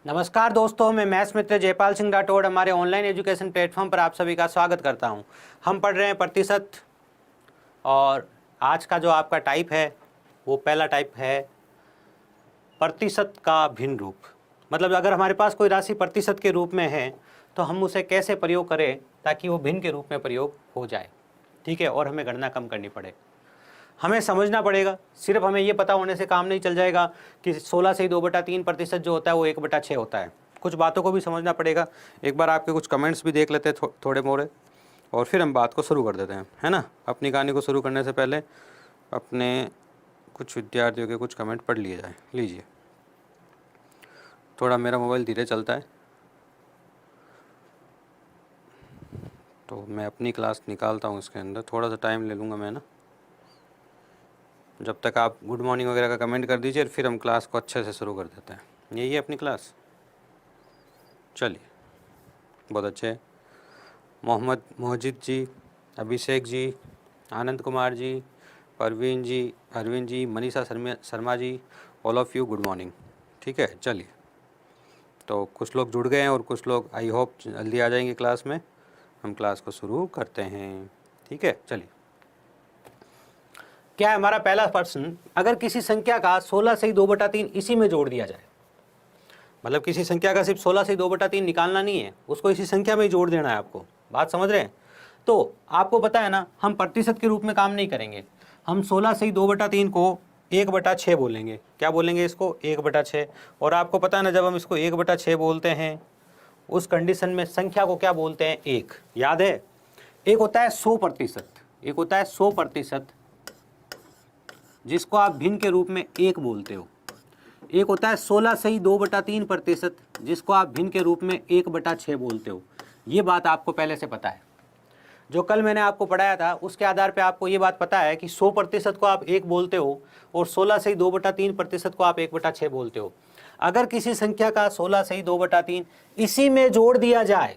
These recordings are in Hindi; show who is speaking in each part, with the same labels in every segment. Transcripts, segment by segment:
Speaker 1: नमस्कार दोस्तों, मैं मैथ्स मित्र जयपाल सिंह राठौड़ हमारे ऑनलाइन एजुकेशन प्लेटफॉर्म पर आप सभी का स्वागत करता हूं। हम पढ़ रहे हैं प्रतिशत और आज का जो आपका टाइप है वो पहला टाइप है प्रतिशत का भिन्न रूप। मतलब अगर हमारे पास कोई राशि प्रतिशत के रूप में है तो हम उसे कैसे प्रयोग करें ताकि वो भिन्न के रूप में प्रयोग हो जाए, ठीक है, और हमें गणना कम करनी पड़े। हमें समझना पड़ेगा, सिर्फ हमें ये पता होने से काम नहीं चल जाएगा कि 16 से ही 2/3% जो होता है वो 1/6 होता है। कुछ बातों को भी समझना पड़ेगा। एक बार आपके कुछ कमेंट्स भी देख लेते हैं थोड़े मोड़े और फिर हम बात को शुरू कर देते हैं, है ना। अपनी कहानी को शुरू करने से पहले अपने कुछ विद्यार्थियों के कुछ कमेंट पढ़ लिए जाए। लीजिए, थोड़ा मेरा मोबाइल धीरे चलता है तो मैं अपनी क्लास निकालता हूँ, इसके अंदर थोड़ा सा टाइम ले लूँगा मैं ना। जब तक आप गुड मॉर्निंग वगैरह का कमेंट कर दीजिए फिर हम क्लास को अच्छे से शुरू कर देते हैं। यही है अपनी क्लास। चलिए, बहुत अच्छे। Mohammad Mohjid ji, Abhishek ji, Anand Kumar ji, Parveen ji, Arvind ji, Manisha Sharma ji, all of you good morning. ठीक है, चलिए। तो कुछ लोग जुड़ गए हैं और कुछ लोग आई होप जल्दी आ जाएंगे क्लास में। हम क्लास को शुरू करते हैं, ठीक है। चलिए, क्या है हमारा पहला प्रश्न। अगर किसी संख्या का 16 से ही 2/3 इसी में जोड़ दिया जाए, मतलब किसी संख्या का सिर्फ 16 से ही 2/3 निकालना नहीं है, उसको इसी संख्या में ही जोड़ देना है आपको। बात समझ रहे हैं? तो आपको पता है ना, हम प्रतिशत के रूप में काम नहीं करेंगे। हम 16 से ही 2/3 को 1/6 बोलेंगे। क्या बोलेंगे इसको? 1/6। और आपको पता है ना, जब हम इसको 1/6 बोलते हैं उस कंडीशन में संख्या को क्या बोलते हैं? एक। याद है? एक होता है 100%, एक होता है 100% जिसको आप भिन्न के रूप में एक बोलते हो। एक होता है 16 से ही 2/3% जिसको आप भिन्न के रूप में 1/6 बोलते हो। ये बात आपको पहले से पता है। जो कल मैंने आपको पढ़ाया था उसके आधार पे आपको ये बात पता है कि 100% को आप एक बोलते हो और 16 से ही 2/3% को आप 1/6 बोलते हो। अगर किसी संख्या का 16 से ही 2/3 इसी में जोड़ दिया जाए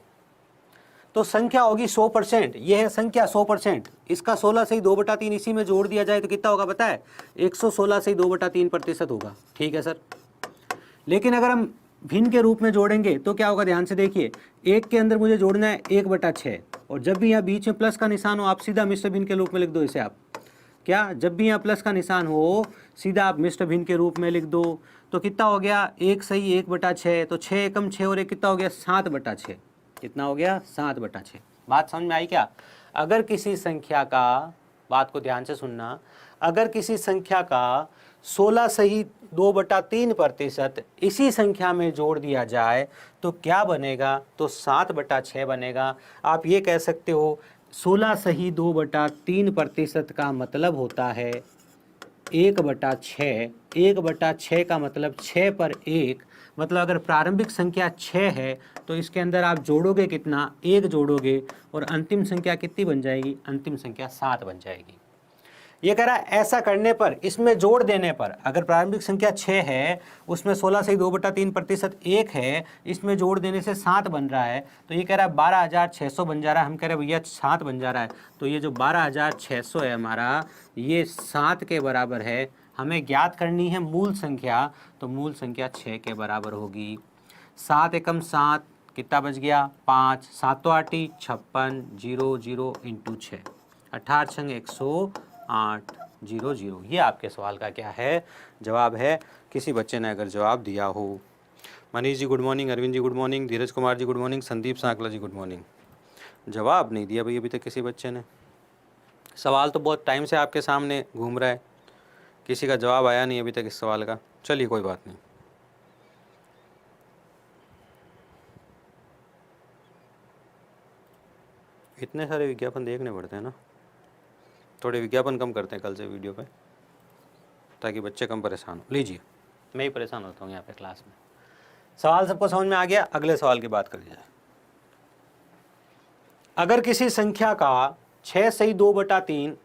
Speaker 1: तो संख्या होगी 100%। यह है संख्या 100%। इसका 16 से ही 2/3 इसी में जोड़ दिया जाए तो कितना होगा पता है? 116 से ही 2/3% होगा। ठीक है सर। लेकिन अगर हम भिन्न के रूप में जोड़ेंगे तो क्या होगा? ध्यान से देखिए, एक के अंदर मुझे जोड़ना है 1/6 और जब भी यहाँ बीच में प्लस का निशान हो आप सीधा मिश्र भिन्न के रूप में लिख दो इसे आप। क्या? जब भी यहाँ प्लस का निशान हो सीधा आप मिश्र भिन्न के रूप में लिख दो। तो कितना हो गया? 1 सही 1/6, तो 6 एकम 6 और 1 कितना हो गया? 7/6। कितना हो गया? 7/6। बात समझ में आई क्या? अगर किसी संख्या का, बात को ध्यान से सुनना, अगर किसी संख्या का 16 से ही 2/3% इसी संख्या में जोड़ दिया जाए तो क्या बनेगा? तो 7/6 बनेगा। आप ये कह सकते हो 16 से ही 2/3% का मतलब होता है 1/6। 1/6 का मतलब 6 पर 1, मतलब अगर प्रारंभिक संख्या 6 है तो इसके अंदर आप जोड़ोगे कितना? 1 जोड़ोगे और अंतिम संख्या कितनी बन जाएगी? अंतिम संख्या 7 बन जाएगी। ये कह रहा है ऐसा करने पर, इसमें जोड़ देने पर, अगर प्रारंभिक संख्या 6 है उसमें 16 से 2/3% 1 है, इसमें जोड़ देने से 7 बन रहा है, तो ये कह रहा है 12,600 बन जा रहा है। हम कह रहे हैं भैया 7 बन जा रहा है, तो ये जो 12,600 है हमारा, ये 7 के बराबर है। हमें ज्ञात करनी है मूल संख्या, तो मूल संख्या 6 के बराबर होगी। 7 एकम 7, कितना बच गया? 5। 7 8 56, 0 0 इंटू 6, 18 108 0 0। ये आपके सवाल का क्या है? जवाब है। किसी बच्चे ने अगर जवाब दिया हो। Manish ji good morning, Arvind ji good morning, धीरज कुमार जी गुड मॉर्निंग, संदीप सांकला जी गुड मॉर्निंग। जवाब नहीं दिया भाई अभी तक किसी बच्चे ने। सवाल तो बहुत टाइम से आपके सामने घूम रहा है, किसी का जवाब आया नहीं अभी तक इस सवाल का। चलिए कोई बात नहीं। इतने सारे विज्ञापन देखने पड़ते हैं ना, थोड़े विज्ञापन कम करते हैं कल से वीडियो पे ताकि बच्चे कम परेशान हो। लीजिए, मैं ही परेशान होता हूँ यहाँ पे क्लास में। सवाल सबको समझ में आ गया? अगले सवाल की बात करी जाए। अगर किसी संख्या का 6 से ही 2/3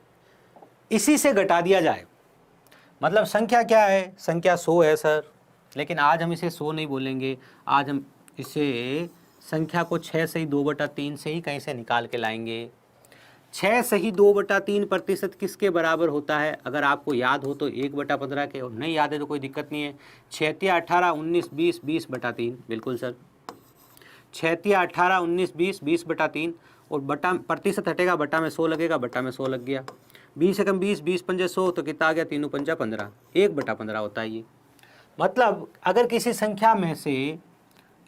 Speaker 1: इसी से घटा दिया जाए, मतलब संख्या क्या है? संख्या 100 है सर, लेकिन आज हम इसे 100 नहीं बोलेंगे। आज हम इसे संख्या को 6 से ही 2/3 से ही कहीं से निकाल के लाएंगे। 6 सही 2/3% किसके बराबर होता है? अगर आपको याद हो तो 1/15 के, और नहीं याद है तो कोई दिक्कत नहीं है। 6 18 19 20 20/3, बिल्कुल सर। 6 18 19 20 20/3, और बटा प्रतिशत हटेगा, बटा में 100 लगेगा, बटा में 100 लग गया। 20 एकम 20, 20 पंजे 100, तो कितना आ गया? 3 पंजा 15, 1/15 होता है ये। मतलब अगर किसी संख्या में से,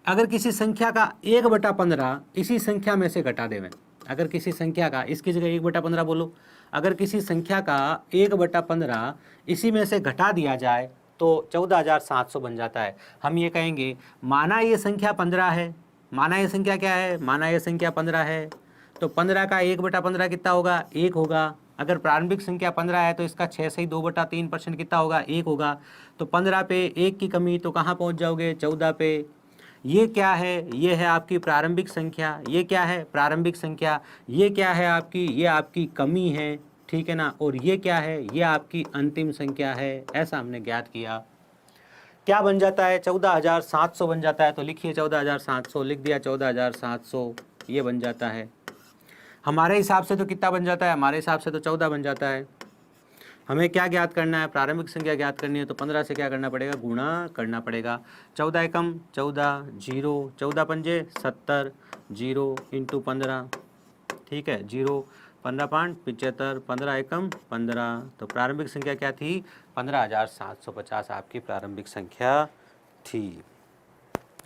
Speaker 1: अगर किसी संख्या का 1/15 इसी संख्या में से घटा देवें, अगर किसी संख्या का, इसकी जगह 1/15 बोलो, अगर किसी संख्या का 1/15 इसी में से घटा दिया जाए तो 14,700 बन जाता है। हम ये कहेंगे माना ये संख्या 15 है, माना ये संख्या क्या है? माना ये संख्या 15 है, तो 15 का 1/15 कितना होगा? 1 होगा। अगर प्रारंभिक संख्या 15 है तो इसका 6 से ही 2/3% कितना होगा? 1 होगा। तो 15 पे 1 की कमी, तो कहाँ पहुँच जाओगे? 14 पे। ये क्या है? ये है आपकी प्रारंभिक संख्या। ये क्या है? प्रारंभिक संख्या। ये क्या है आपकी? ये आपकी कमी है, ठीक है ना। और ये क्या है? ये आपकी अंतिम संख्या है। ऐसा हमने ज्ञात किया। क्या बन जाता है? 14,700 बन जाता है। तो लिखिए 14,700, लिख दिया 14,700, ये बन जाता है। हमारे हिसाब से तो कितना बन जाता है? हमारे हिसाब से तो 14 बन जाता है। हमें क्या ज्ञात करना है? प्रारंभिक संख्या ज्ञात करनी है, तो 15 से क्या करना पड़ेगा? गुणा करना पड़ेगा। 14 एकम 14, 0, 14 पंजे 70, 0 इंटू 15, ठीक है, 0, 15 पाँच 75, 15 एकम 15। तो प्रारंभिक संख्या क्या थी? 15,750 आपकी प्रारंभिक संख्या थी।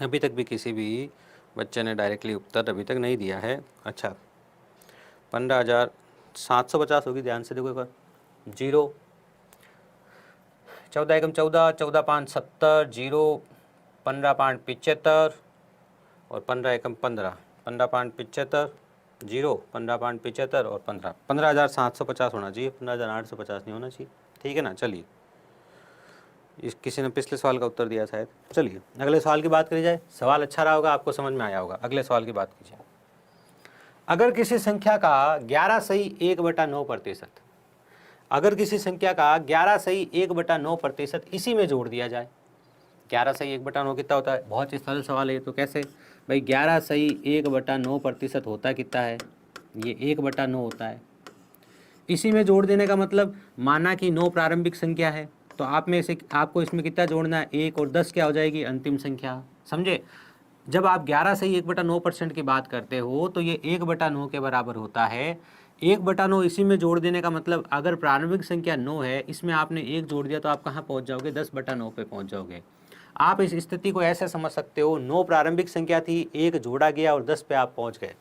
Speaker 1: अभी तक भी किसी भी बच्चे ने डायरेक्टली उत्तर अभी तक नहीं दिया है। अच्छा, 15,750 होगी, ध्यान से देखो एक बार। 0, 14 एकम 14, 14 पाँच 70, 0, 15 पाँच 75, और 15 एकम 15, 15 पाँच 75, 0, 15 पाँच 75 और 15, 15,750 होना चाहिए, 15,850 नहीं होना चाहिए, ठीक है ना। चलिए, इस किसी ने पिछले सवाल का उत्तर दिया शायद। चलिए अगले सवाल की बात करी जाए। सवाल अच्छा रहा होगा, आपको समझ में आया होगा। अगले सवाल की बात कीजिए। अगर किसी संख्या का 11 सही 1/9%, अगर किसी संख्या का 11 सही 1/9% इसी में जोड़ दिया जाए। 11 सही 1/9 कितना होता है? बहुत ही सरल सवाल है ये तो। कैसे भाई? 11 सही 1/9% होता कितना है? ये 1/9 होता है। इसी में जोड़ देने का मतलब, माना कि 9 प्रारंभिक संख्या है, तो आप में से आपको इसमें कितना जोड़ना है? 1 और 10 क्या हो जाएगी? अंतिम संख्या। समझे? जब आप 11 सही 1/9% की बात करते हो तो ये 1/9 के बराबर होता है। 1/9 इसी में जोड़ देने का मतलब, अगर प्रारंभिक संख्या 9 है, इसमें आपने 1 जोड़ दिया तो आप कहाँ पहुँच जाओगे? 10/9 पे पहुँच जाओगे। आप इस स्थिति को ऐसे समझ सकते हो, 9 प्रारंभिक संख्या थी, 1 जोड़ा गया और 10 पे आप पहुँच गए,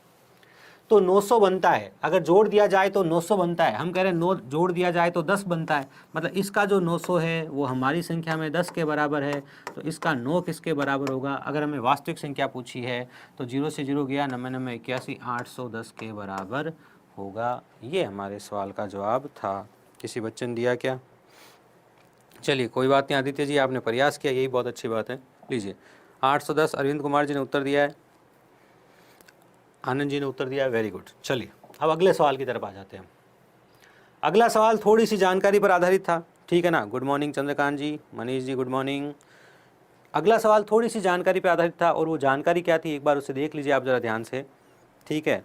Speaker 1: तो 900 बनता है। अगर जोड़ दिया जाए तो 900 बनता है। हम कह रहे हैं 9 जोड़ दिया जाए तो 10 बनता है, मतलब इसका जो 900 है वो हमारी संख्या में 10 के बराबर है, तो इसका 9 किसके बराबर होगा? अगर हमें वास्तविक संख्या पूछी है तो 0 से 0 गया, 99 81, 810 के बराबर होगा। ये हमारे सवाल का जवाब था। किसी बच्चे ने दिया क्या? चलिए कोई बात नहीं, आदित्य जी आपने प्रयास किया, यही बहुत अच्छी बात है। लीजिए 810 अरविंद कुमार जी ने उत्तर दिया है, आनंद जी ने उत्तर दिया है, वेरी गुड। चलिए अब अगले सवाल की तरफ आ जाते हैं। अगला सवाल थोड़ी सी जानकारी पर आधारित था, ठीक है ना। गुड मॉर्निंग चंद्रकांत जी, मनीष जी गुड मॉर्निंग। अगला सवाल थोड़ी सी जानकारी पर आधारित था, और वो जानकारी क्या थी एक बार उसे देख लीजिए आप ज़रा ध्यान से, ठीक है।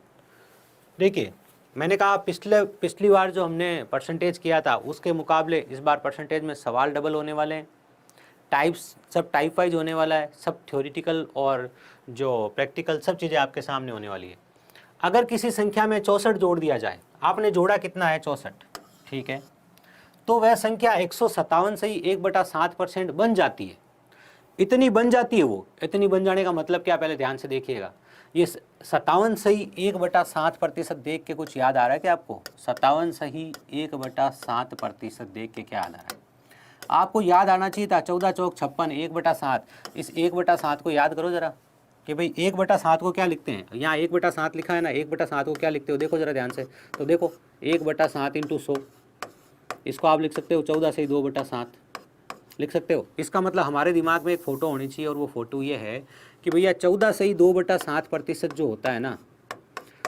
Speaker 1: देखिए मैंने कहा पिछली बार जो हमने परसेंटेज किया था उसके मुकाबले इस बार परसेंटेज में सवाल डबल होने वाले हैं। टाइप्स सब टाइप वाइज होने वाला है, सब थ्योरेटिकल और जो प्रैक्टिकल सब चीज़ें आपके सामने होने वाली है। अगर किसी संख्या में 64 जोड़ दिया जाए, आपने जोड़ा कितना है? 64, ठीक है, तो वह संख्या 157 सही 1/7% बन जाती है। इतनी बन जाती है वो। इतनी बन जाने का मतलब क्या? पहले ध्यान से देखिएगा। ये 57 सही 1/7% देख के कुछ याद आ रहा है क्या आपको? 57 सही 1/7% देख के क्या याद आ रहा है? आपको याद आना चाहिए था 14 चौक 56, 1/7। इस 1/7 को याद करो जरा कि भाई 1/7 को क्या लिखते हैं? यहाँ 1/7 लिखा है ना, 1/7 को क्या लिखते हो? देखो जरा ध्यान से, तो देखो 1/7 इंटू 100, इसको आप लिख सकते हो 14 से 2/7 लिख सकते हो। इसका मतलब हमारे दिमाग में एक फ़ोटो होनी चाहिए, और वो फ़ोटो ये है कि भैया 14 से 2/7% जो होता है ना,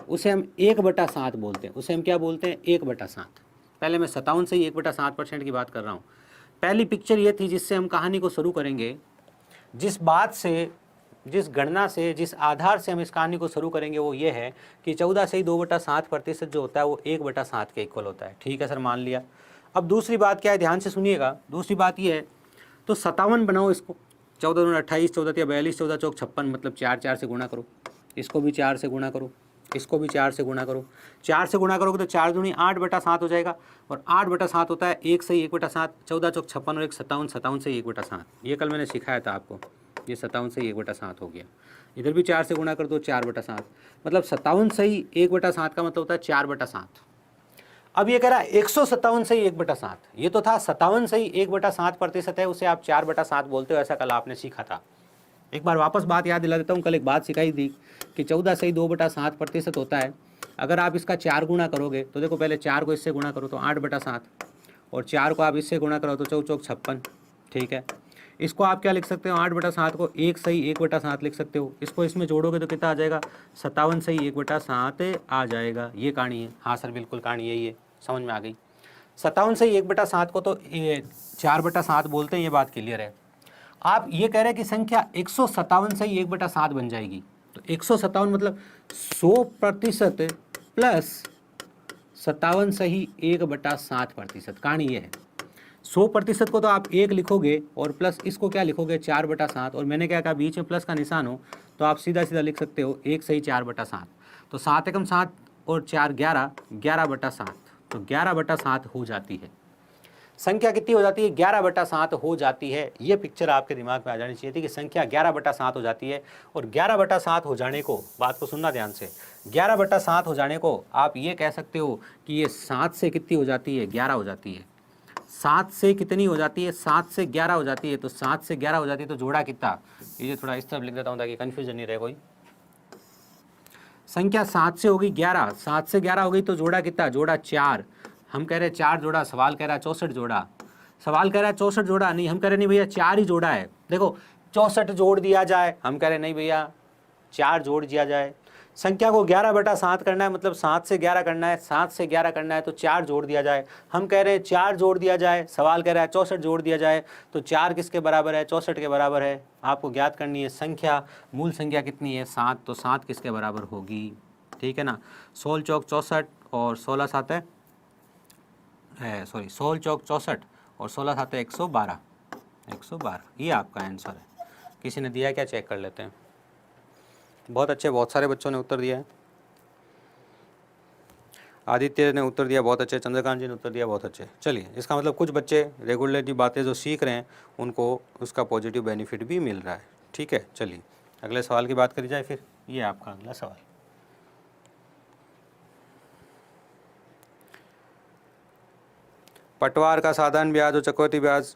Speaker 1: उसे हम 1/7 बोलते हैं। उसे हम क्या बोलते हैं? 1/7। पहले मैं 57 से 1/7% की बात कर रहा हूँ। पहली पिक्चर ये थी जिससे हम कहानी को शुरू करेंगे, जिस जिस गणना से, जिस आधार से हम इस कहानी को शुरू करेंगे वो ये है कि 14 से 2/7% जो होता है वो 1/7 के इक्वल होता है। ठीक है सर, मान लिया। अब दूसरी बात क्या है, ध्यान से सुनिएगा। दूसरी बात ये है, तो 57 बनाओ इसको, 14 दूनी 28, 14 तिया 42, 14 चौक 56, मतलब 4 से गुणा करो, इसको भी 4 से गुणा करो, इसको भी 4 से गुणा करो। 4 से गुणा करोगे तो 4 दूनी 8/7 हो जाएगा, और 8/7 होता है 1 से 1/7, 14 चौक 56 और 1 57, 57 से 1/7। ये कल मैंने सिखाया था आपको, ये 57 से 1/7 हो गया। इधर भी 4 से गुणा कर दो, 4/7, मतलब 57 से 1/7 का मतलब होता है 4/7। अब ये कह रहा है 157 से 1/7, ये तो था 57 से 1/7% है, उसे आप 4/7 बोलते हो, ऐसा कल आपने सीखा था। एक बार वापस बात याद दिला देता हूँ, कल एक बात सिखाई थी कि 14 से 2/7% होता है। अगर आप इसका 4 गुणा करोगे तो देखो, पहले 4 को इससे गुणा करो तो 8/7, और 4 को आप इससे गुणा करो तो 4 चौक 56। ठीक है, इसको आप क्या लिख सकते हो, 8/7 को 1 से 1/7 लिख सकते हो। इसको इसमें जोड़ोगे तो कितना आ जाएगा, 57 से 1/7 आ जाएगा। ये कहानी है। हाँ सर बिल्कुल, कहानी यही है, समझ में आ गई। 57 से 1/7 को तो 4/7 बोलते हैं, ये बात क्लियर है। आप ये कह रहे हैं कि संख्या 157 से 1/7 बन जाएगी, तो 157 मतलब 100% प्लस 57 से ही 1/7%। कहानी ये है, 100% को तो आप 1 लिखोगे और प्लस इसको क्या लिखोगे, 4/7, और मैंने क्या कहा, बीच में प्लस का निशान हो तो आप सीधा सीधा लिख सकते हो 1 से ही 4/7। तो 7 एकम 7 और 4 11, 11/7, तो 11/7 हो जाती है। संख्या कितनी हो जाती है, 11/7 हो जाती है। ये पिक्चर आपके दिमाग में आ जानी चाहिए थी कि संख्या 11/7 हो जाती है। और 11/7 हो जाने को, बात को सुनना ध्यान से, 11/7 हो जाने को आप ये कह सकते हो कि ये 7 से कितनी हो जाती है, 11 हो जाती है। 7 से कितनी हो जाती है, 7 से 11 हो जाती है। तो 7 से 11 हो जाती है, तो जोड़ा कितना, ये थोड़ा इस तरफ लिख देता हूँ ताकि कन्फ्यूजन नहीं रहे कोई। संख्या 7 से होगी 11, 7 से 11 हो गई तो जोड़ा कितना, जोड़ा 4। हम कह रहे हैं 4 जोड़ा, सवाल कह रहा है 64 जोड़ा। सवाल कह रहा है 64 जोड़ा, नहीं हम कह रहे नहीं भैया 4 ही जोड़ा है। देखो 64 जोड़ दिया जाए, हम कह रहे नहीं भैया 4 जोड़ दिया जाए। संख्या को 11/7 करना है, मतलब 7 से 11 करना है, 7 से 11 करना है तो 4 जोड़ दिया जाए। हम कह रहे हैं 4 जोड़ दिया जाए, सवाल कह रहा है 64 जोड़ दिया जाए, तो 4 किसके बराबर है, 64 के बराबर है। आपको ज्ञात करनी है संख्या, मूल संख्या कितनी है, 7, तो 7 किसके बराबर होगी। ठीक है ना, 16 चौक 64 और 16 7 है, सॉरी 16 चौक 64 और 16 7 है 112, 112, ये आपका आंसर है। किसी ने दिया क्या, चेक कर लेते हैं। बहुत अच्छे, बहुत सारे बच्चों ने उत्तर दिया है। आदित्य ने उत्तर दिया बहुत अच्छे, चंद्रकांत जी ने उत्तर दिया बहुत अच्छे। चलिए, इसका मतलब कुछ बच्चे रेगुलरली बातें जो सीख रहे हैं उनको उसका पॉजिटिव बेनिफिट भी मिल रहा है। ठीक है, चलिए अगले सवाल की बात करी जाए फिर। ये आपका अगला सवाल, पटवार का साधारण ब्याज और चक्रवृद्धि ब्याज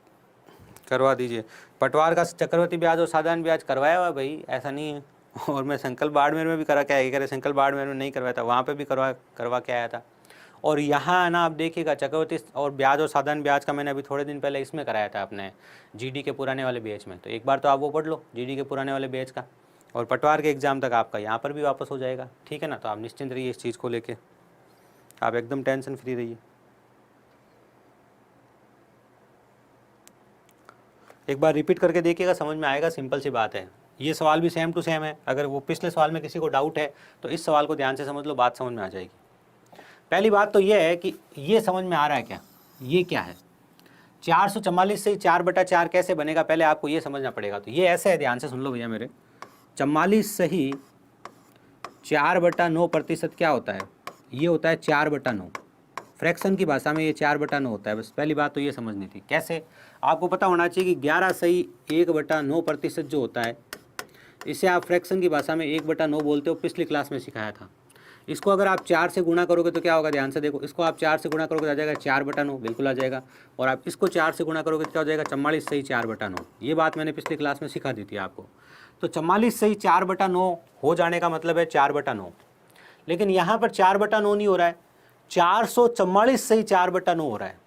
Speaker 1: करवा दीजिए। पटवार का चक्रवृद्धि ब्याज और साधारण ब्याज करवाया हुआ भाई, ऐसा नहीं है। और मैं संकल्प बाड़मेर में भी करा क्या, कह रहे संकल्प बाड़मेर में नहीं करवाया था, वहाँ पे भी करवा के आया था। और यहाँ ना आप देखिएगा, चक्रवृद्धि और ब्याज और साधारण ब्याज का मैंने अभी थोड़े दिन पहले इसमें कराया था अपने जीडी के पुराने वाले बैच में। तो एक बार तो आप वो पढ़ लो जीडी के पुराने वाले बैच का, और पटवार के एग्ज़ाम तक आपका यहाँ पर भी वापस हो जाएगा। ठीक है ना, तो आप निश्चिंत रहिए इस चीज़ को लेके, आप एकदम टेंशन फ्री रहिए। एक बार रिपीट करके देखिएगा, समझ में आएगा, सिंपल सी बात है। ये सवाल भी सेम टू सेम है। अगर वो पिछले सवाल में किसी को डाउट है तो इस सवाल को ध्यान से समझ लो, बात समझ में आ जाएगी। पहली बात तो ये है कि ये समझ में आ रहा है क्या, ये क्या है, 444 से 4/4 कैसे बनेगा, पहले आपको ये समझना पड़ेगा। तो ये ऐसे है, ध्यान से सुन लो भैया मेरे, 44 से ही 4/9% क्या होता है, ये होता है 4/9। फ्रैक्शन की भाषा में ये 4/9 होता है। बस पहली बात तो ये समझनी थी। कैसे, आपको पता होना चाहिए कि 11 से ही 1/9% जो होता है, इसे आप फ्रैक्शन की भाषा में 1/9 बोलते हो, पिछली क्लास में सिखाया था। इसको अगर आप 4 से गुणा करोगे तो क्या होगा, ध्यान से देखो, इसको आप 4 से गुणा करोगे तो आ जाएगा 4/9, बिल्कुल आ जाएगा। और आप इसको 4 से गुणा करोगे तो क्या हो जाएगा, 44 से ही 4/9। ये बात मैंने पिछली क्लास में सिखा दी थी आपको। तो 44 से ही 4/9 हो जाने का मतलब है 4/9। लेकिन यहाँ पर 4/9 नहीं हो रहा है, 444 से ही 4/9 हो रहा है।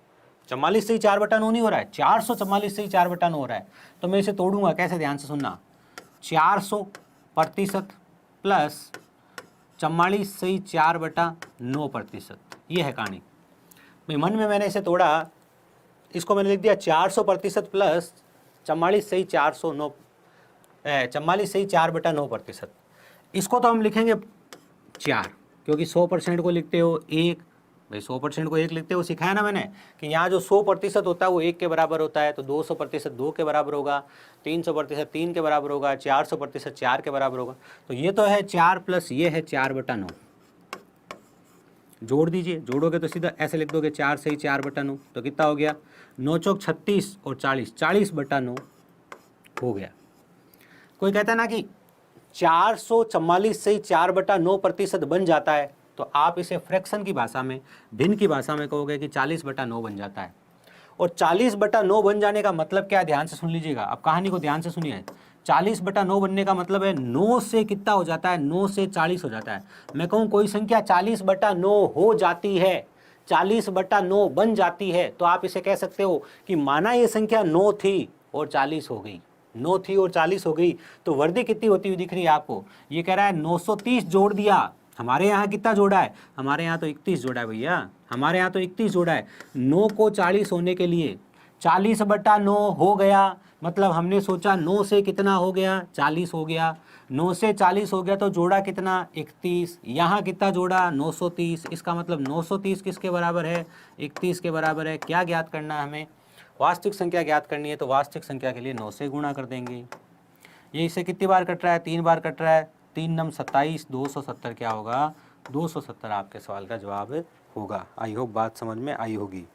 Speaker 1: 44 से ही 4/9 नहीं हो रहा है, 444 से ही 4/9 हो रहा है। तो मैं इसे तोड़ूंगा कैसे, ध्यान से सुनना, 400% प्लस 44 से ही 4/9%, ये है कहानी। मैं मन में मैंने इसे तोड़ा, इसको मैंने लिख दिया 400% प्लस 44 से ही 409 44 सही 4/9%। इसको तो हम लिखेंगे 4, क्योंकि 100% को लिखते हो 1, भाई 100% को 1 लिखते हो, सिखाया ना मैंने कि यहाँ जो 100% होता है वो 1 के बराबर होता है, तो 200% 2 के बराबर होगा, 300% 3 के बराबर होगा, 400% 4 के बराबर होगा। तो ये तो है 4 प्लस ये है 4/9, जोड़ दीजिए, जोड़ोगे तो सीधा ऐसे लिख दोगे 4 सही 4/9, तो कितना हो गया 9 चौक 36 और 40, 40/9 हो गया। कोई कहता है ना कि 444 से 4/9% बन जाता है, तो आप इसे फ्रैक्शन की भाषा में, भिन्न की भाषा में कहोगे कि 40/9 बन जाता है। और 40/9 बन जाने का मतलब क्या है, ध्यान से सुन लीजिएगा, अब कहानी को ध्यान से सुनिए। 40/9 बनने का मतलब है 9 से कितना हो जाता है, 9 से 40 हो जाता है। मैं कहूँ कोई संख्या 40/9 हो जाती है, 40/9 बन जाती है, तो आप इसे कह सकते हो कि माना ये संख्या 9 थी और 40 हो गई, 9 थी और 40 हो गई, तो वर्दी कितनी होती हुई दिख रही है आपको। ये कह रहा है 930 जोड़ दिया, हमारे यहाँ कितना जोड़ा है, हमारे यहाँ तो 31 जोड़ा है भैया, हमारे यहाँ तो 31 जोड़ा है। 9 को 40 होने के लिए 40/9 हो गया, मतलब हमने सोचा 9 से कितना हो गया, 40 हो गया, 9 से 40 हो गया तो जोड़ा कितना 31, यहाँ कितना जोड़ा 930, इसका मतलब 930 किसके बराबर है, 31 के बराबर है। क्या ज्ञात करना है हमें, वास्तविक संख्या ज्ञात करनी है, तो वास्तविक संख्या के लिए 9 से गुणा कर देंगे। ये इसे कितनी बार कट रहा है, 3 बार कट रहा है, 3 नम 27, 270 क्या होगा, 270 आपके सवाल का जवाब होगा। आई होप बात समझ में आई होगी।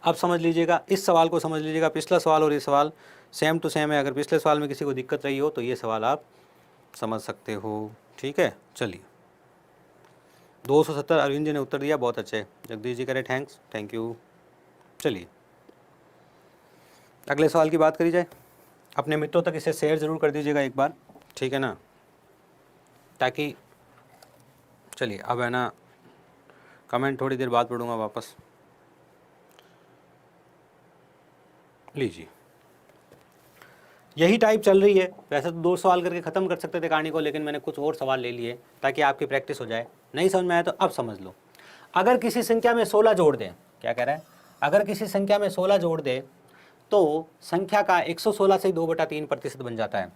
Speaker 1: अब समझ लीजिएगा, इस सवाल को समझ लीजिएगा, पिछला सवाल और ये सवाल सेम टू सेम है। अगर पिछले सवाल में किसी को दिक्कत रही हो तो ये सवाल आप समझ सकते हो, ठीक है। चलिए 270 अरविंद जी ने उत्तर दिया, बहुत अच्छे। जगदीश जी करे थैंक्स, थैंक यू। चलिए अगले सवाल की बात करी जाए। अपने मित्रों तक इसे शेयर ज़रूर कर दीजिएगा एक बार, ठीक है ना, ताकि चलिए अब है ना कमेंट थोड़ी देर बाद पढ़ूंगा वापस। लीजिए यही टाइप चल रही है। वैसे तो 2 सवाल करके ख़त्म कर सकते थे कहानी को, लेकिन मैंने कुछ और सवाल ले लिए ताकि आपकी प्रैक्टिस हो जाए। नहीं समझ में आया तो अब समझ लो। अगर किसी संख्या में 16 जोड़ दें, क्या कह रहा है, अगर किसी संख्या में 16 जोड़ दे तो संख्या का 116 से 2/3% बन जाता है।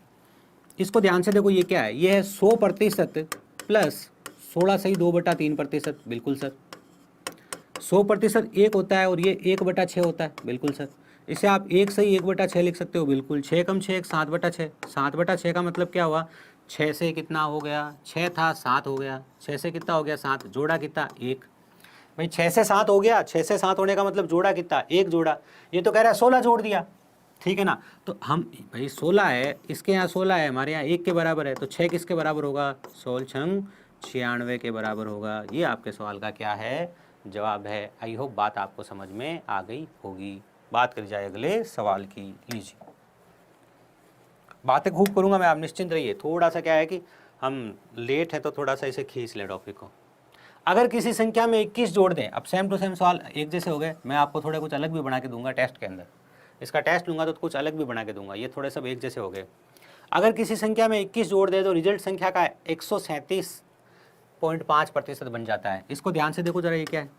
Speaker 1: इसको ध्यान से देखो, ये क्या है, ये है 100% प्लस 16 से 2/3%। बिल्कुल सर। 100% 1 होता है और ये 1/6 होता है। बिल्कुल सर। इसे आप 1 सही 1/6 लिख सकते हो। बिल्कुल। 6 कम 6 7/6, 7/6 का मतलब क्या हुआ, 6 से कितना हो गया, 6 था 7 हो गया, 6 से कितना हो गया 7, जोड़ा कितना 1। भाई 6 से 7 हो गया, 6 से 7 होने का मतलब जोड़ा कितना 1 जोड़ा। ये तो कह रहा है 16 जोड़ दिया, ठीक है ना। तो हम भाई 16 है, इसके यहाँ 16 है, हमारे यहाँ 1 के बराबर है, तो 6 किसके बराबर होगा, 16 छंग 96 के बराबर होगा। ये आपके सवाल का क्या है, जवाब है। आई होप बात आपको समझ में आ गई होगी। बात करी जाए अगले सवाल की। लीजिए बातें खूब करूँगा मैं, आप निश्चिंत रहिए। थोड़ा सा क्या है कि हम लेट है तो थोड़ा सा इसे खींच ले टॉपिक को। अगर किसी संख्या में 21 जोड़ दें, अब सेम टू सेम सवाल एक जैसे हो गए। मैं आपको थोड़ा कुछ अलग भी बना के दूंगा टेस्ट के अंदर, इसका टेस्ट लूँगा तो कुछ अलग भी बना के दूंगा। ये थोड़े सब एक जैसे हो गए। अगर किसी संख्या में 21 जोड़ दे तो रिजल्ट संख्या का 137.5% बन जाता है। इसको ध्यान से देखो जरा, ये क्या है,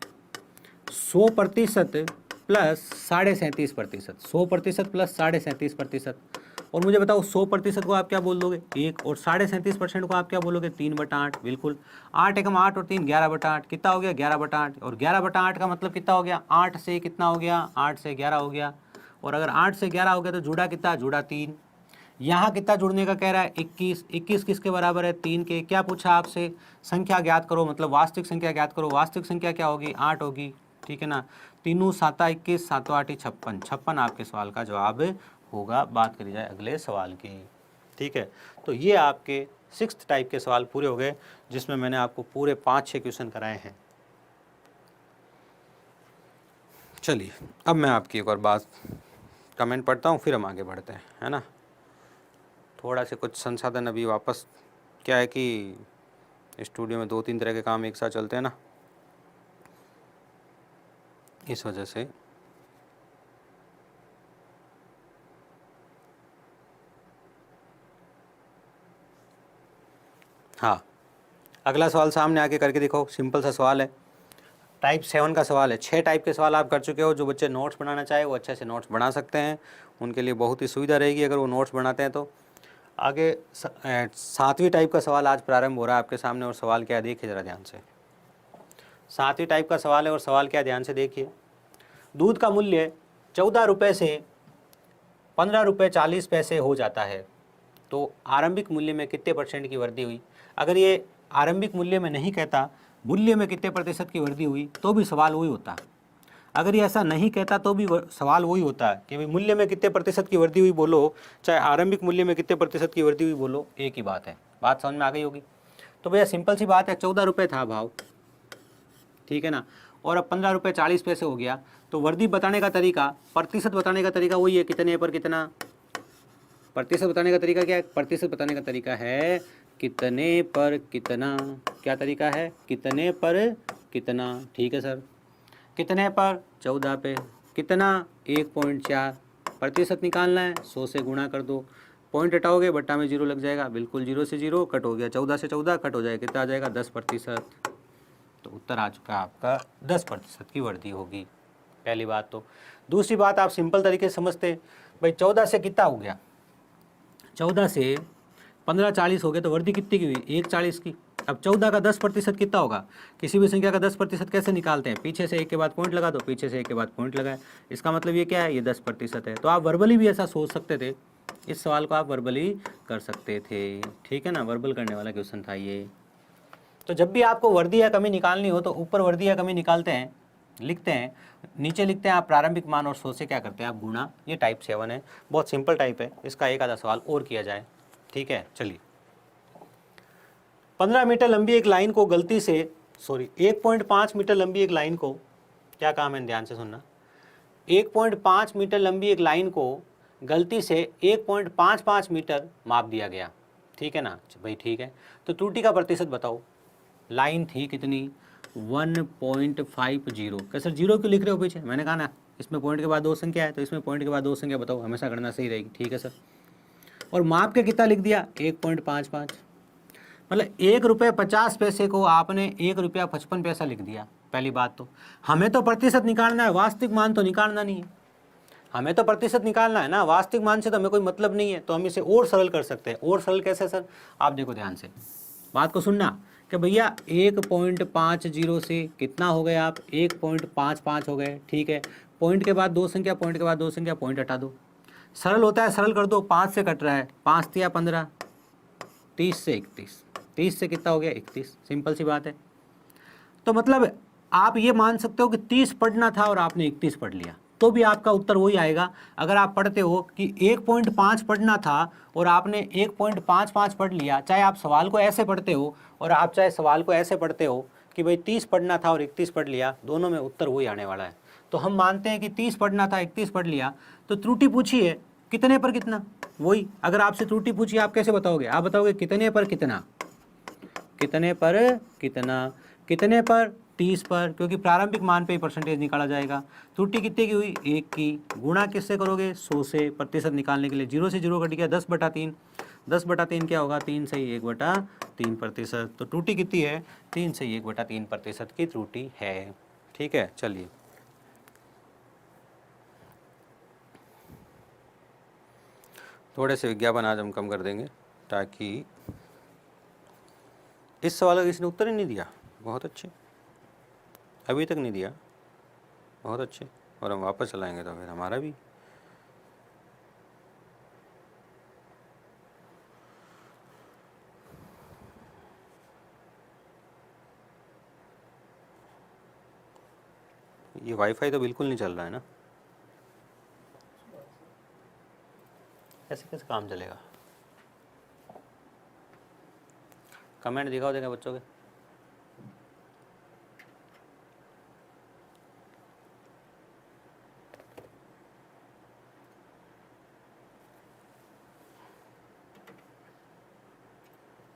Speaker 1: 100% प्लस 37.5%, 100% प्लस 37.5%। और मुझे बताओ 100% को आप क्या बोल दोगे, 1, और 37.5% को आप क्या बोलोगे, 3/8। बिल्कुल। 8 एकम 8 और 3 11/8, कितना हो गया 11/8। और 11/8 का मतलब कितना हो गया, 8 से कितना हो गया, 8 से 11 हो गया। और अगर 8 से 11 हो गया तो जुड़ा कितना, जुड़ा 3। यहाँ कितना जुड़ने का कह रहा है, 21। 21 किसके बराबर है, 3 के। क्या पूछा आपसे, संख्या ज्ञात करो, मतलब वास्तविक संख्या ज्ञात करो। वास्तविक संख्या क्या होगी, 8 होगी, ठीक है ना। 3 7 21, 7 8 56, 56 आपके सवाल का जवाब होगा। बात करी जाए अगले सवाल की, ठीक है। तो ये आपके 6th टाइप के सवाल पूरे हो गए, जिसमें मैंने आपको पूरे 5-6 क्वेश्चन कराए हैं। चलिए अब मैं आपकी एक और बात कमेंट पढ़ता हूँ, फिर हम आगे बढ़ते हैं, है ना। थोड़ा से कुछ संसाधन अभी वापस, क्या है कि स्टूडियो में 2-3 तरह के काम एक साथ चलते हैं ना, इस वजह से। हाँ, अगला सवाल सामने आके करके दिखाओ। सिंपल सा सवाल है, टाइप 7 का सवाल है। 6 टाइप के सवाल आप कर चुके हो। जो बच्चे नोट्स बनाना चाहे वो अच्छे से नोट्स बना सकते हैं, उनके लिए बहुत ही सुविधा रहेगी अगर वो नोट्स बनाते हैं तो। आगे 7वीं टाइप का सवाल आज प्रारंभ हो रहा है आपके सामने। और सवाल क्या है देखिए ज़रा ध्यान से। 7वीं टाइप का सवाल है और सवाल क्या है ध्यान से देखिए। दूध का मूल्य 14 रुपये से 15 रुपये 40 पैसे हो जाता है, तो आरंभिक मूल्य में कितने % की वृद्धि हुई। अगर ये आरंभिक मूल्य में नहीं कहता मूल्य में कितने % की वृद्धि हुई तो भी सवाल वही होता। अगर ये ऐसा नहीं कहता तो भी सवाल वही होता है कि भाई मूल्य में कितने % की वृद्धि हुई बोलो, चाहे आरंभिक मूल्य में कितने % की वृद्धि हुई बोलो, एक ही बात है। बात समझ में आ गई होगी। तो भैया सिंपल सी बात है, 14 रुपये था भाव, ठीक है ना, और अब 15 रुपये 40 पैसे हो गया। तो वृद्धि बताने का तरीका, प्रतिशत बताने का तरीका वही है, कितने पर कितना। प्रतिशत बताने का तरीका क्या है? प्रतिशत बताने का तरीका है कितने पर कितना। क्या तरीका है? कितने पर कितना। ठीक है सर। कितने पर? 14 पे। कितना? 1.4। प्रतिशत निकालना है, 100 से गुणा कर दो। पॉइंट हटाओगे बट्टा में 0 लग जाएगा, बिल्कुल 0 से 0 कट हो गया, 14 से 14 कट हो जाएगा, कितना आ जाएगा? 10%। तो उत्तर आ चुका है आपका 10% की वृद्धि होगी। पहली बात तो। दूसरी बात आप सिंपल तरीके से समझते भाई, 14 से कितना हो गया? 14 से 15 40 हो गया, तो वृद्धि कितनी की हुई? 1/40 की। अब 14 का 10% कितना होगा? किसी भी संख्या का 10% कैसे निकालते हैं? पीछे से एक के बाद पॉइंट लगा दो, पीछे से एक के बाद पॉइंट लगाए। इसका मतलब ये क्या है? ये 10% है। तो आप वर्बली भी ऐसा सोच सकते थे, इस सवाल को आप वर्बली कर सकते थे, ठीक है ना। वर्बल करने वाला क्वेश्चन था ये। तो जब भी आपको वृद्धि या कमी निकालनी हो तो ऊपर वृद्धि या कमी निकालते हैं, लिखते हैं, नीचे लिखते हैं आप प्रारंभिक मान और 100 से क्या करते हैं आप गुणा। ये टाइप 7 है, बहुत सिंपल टाइप है। इसका एक आधा सवाल और किया जाए, ठीक है। चलिए, 15 मीटर लंबी एक लाइन को गलती से 1.5 मीटर लंबी एक लाइन को, क्या काम है ध्यान से सुनना, 1.5 मीटर लंबी एक लाइन को गलती से 1.55 मीटर माप दिया गया, ठीक है ना भाई, ठीक है। तो त्रुटि का प्रतिशत बताओ। लाइन थी कितनी? 1.50। कैसे 0 क्यों लिख रहे हो पीछे? मैंने कहा ना इसमें पॉइंट के बाद 2 संख्या है, तो इसमें पॉइंट के बाद 2 संख्या बताओ, हमेशा गणना सही रहेगी, ठीक है सर। और माप के कितना लिख दिया? 1.55। मतलब 1 रुपये 50 पैसे को आपने 1 रुपया 55 पैसा लिख दिया। पहली बात तो हमें तो प्रतिशत निकालना है, वास्तविक मान तो निकालना नहीं है। हमें तो प्रतिशत निकालना है ना, वास्तविक मान से तो हमें कोई मतलब नहीं है। तो हम इसे और सरल कर सकते हैं। और सरल कैसे सर? आप देखो ध्यान से, बात को सुनना कि भैया 1.50 से कितना हो गए आप? 1.55 हो गए, ठीक है। पॉइंट के बाद 2 संख्या, पॉइंट के बाद 2 संख्या, पॉइंट हटा दो। सरल होता है, सरल कर दो। 5 से कट रहा है, 5 तिया 15, 30 से 31, 30 से कितना हो गया? 31। सिंपल सी बात है। तो मतलब आप ये मान सकते हो कि 30 पढ़ना था और आपने 31 पढ़ लिया, तो भी आपका उत्तर वही आएगा। अगर आप पढ़ते हो कि 1.5 पढ़ना था और आपने 1.55 पढ़ लिया, चाहे आप सवाल को ऐसे पढ़ते हो और आप चाहे सवाल को ऐसे पढ़ते हो कि भाई 30 पढ़ना था और 31 पढ़ लिया, दोनों में उत्तर वही आने वाला है। तो हम मानते हैं कि 30 पढ़ना था, 31 पढ़ लिया। तो त्रुटि पूछी है कितने पर कितना, वही। अगर आपसे त्रुटि पूछी आप कैसे बताओगे? आप बताओगे कितने पर कितना, कितने पर कितना, कितने पर? 30 पर, क्योंकि प्रारंभिक मान पे ही परसेंटेज निकाला जाएगा। त्रुटि कितने की हुई? 1 की। गुणा किससे करोगे? 100 से। प्रतिशत निकालने के लिए 0 से 0 कट गया, 10/3। 10/3 क्या होगा? 3 से 1/3%। तो त्रुटि कितनी है? 3 से 1/3% की त्रुटि है, ठीक है। चलिए, थोड़े से विज्ञापन आज हम कम कर देंगे, ताकि इस सवाल का किसी ने उत्तर ही नहीं दिया। बहुत अच्छे, अभी तक नहीं दिया, बहुत अच्छे। और हम वापस चलाएंगे तो फिर हमारा भी। ये वाईफाई तो बिल्कुल नहीं चल रहा है ना, ऐसे कैसे काम चलेगा? कमेंट दिखाओ देगा बच्चों के।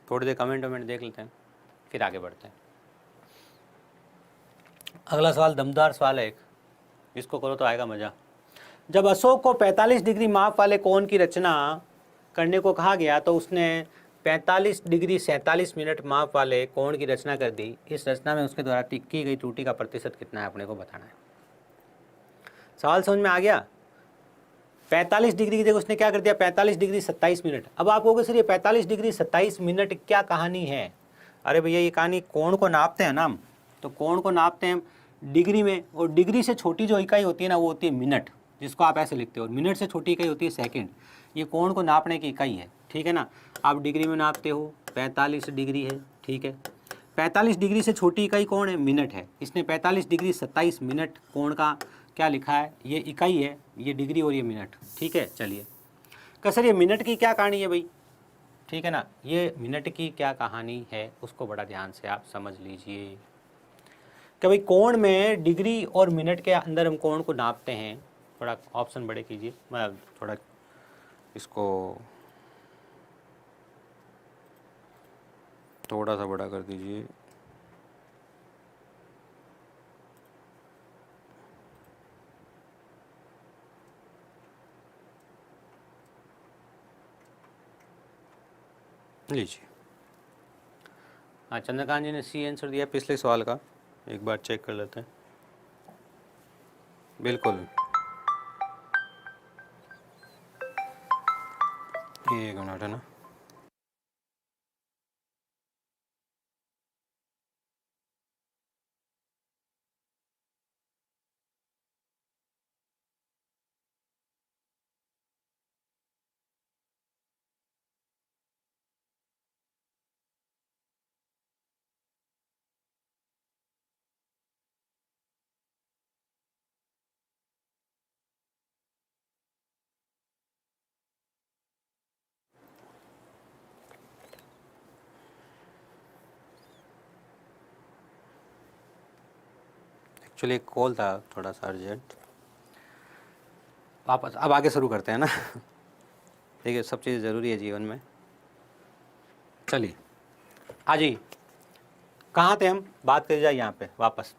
Speaker 1: थोड़ी देर कमेंट वमेंट देख लेते हैं, फिर आगे बढ़ते हैं। अगला सवाल दमदार सवाल है एक, इसको करो तो आएगा मज़ा। जब अशोक को 45 डिग्री माप वाले कोण की रचना करने को कहा गया तो उसने 45 डिग्री 47 मिनट माप वाले कोण की रचना कर दी। इस रचना में उसके द्वारा की गई त्रुटि का प्रतिशत कितना है, अपने को बताना है। सवाल समझ में आ गया? 45 डिग्री की जगह उसने क्या कर दिया 45 डिग्री 27 मिनट। अब आप कहोगे सर ये 45 डिग्री 27 मिनट क्या कहानी है? अरे भैया ये कहानी कोण को नापते हैं ना हम, तो कोण को नापते हैं डिग्री में, और डिग्री से छोटी जो इकाई होती है ना वो होती है मिनट, जिसको आप ऐसे लिखते हो, और मिनट से छोटी इकाई होती है सेकंड। ये कोण को नापने की इकाई है, ठीक है ना। आप डिग्री में नापते हो 45 डिग्री है, ठीक है। 45 डिग्री से छोटी इकाई कौन है? मिनट है। इसने 45 डिग्री 27 मिनट कोण का क्या लिखा है? ये इकाई है, ये डिग्री और ये मिनट, ठीक है। चलिए क्या सर ये मिनट की क्या कहानी है भाई, ठीक है ना। ये मिनट की क्या कहानी है उसको बड़ा ध्यान से आप समझ लीजिए कि भाई कोण में डिग्री और मिनट के अंदर हम कोण को नापते हैं। थोड़ा ऑप्शन बड़े कीजिए, मैं थोड़ा इसको थोड़ा सा बड़ा कर दीजिए। लीजिए, हाँ चंद्रकांत जी ने सी आंसर दिया पिछले सवाल का, एक बार चेक कर लेते हैं। बिल्कुल, एक मिनट है ना। एक्चुअली एक कॉल था थोड़ा सा अर्जेंट, वापस अब आगे शुरू करते हैं ना। देखिए सब चीज़ ज़रूरी है जीवन में। चलिए हाँ जी, कहाँ थे हम? बात कर जाए यहाँ पे वापस।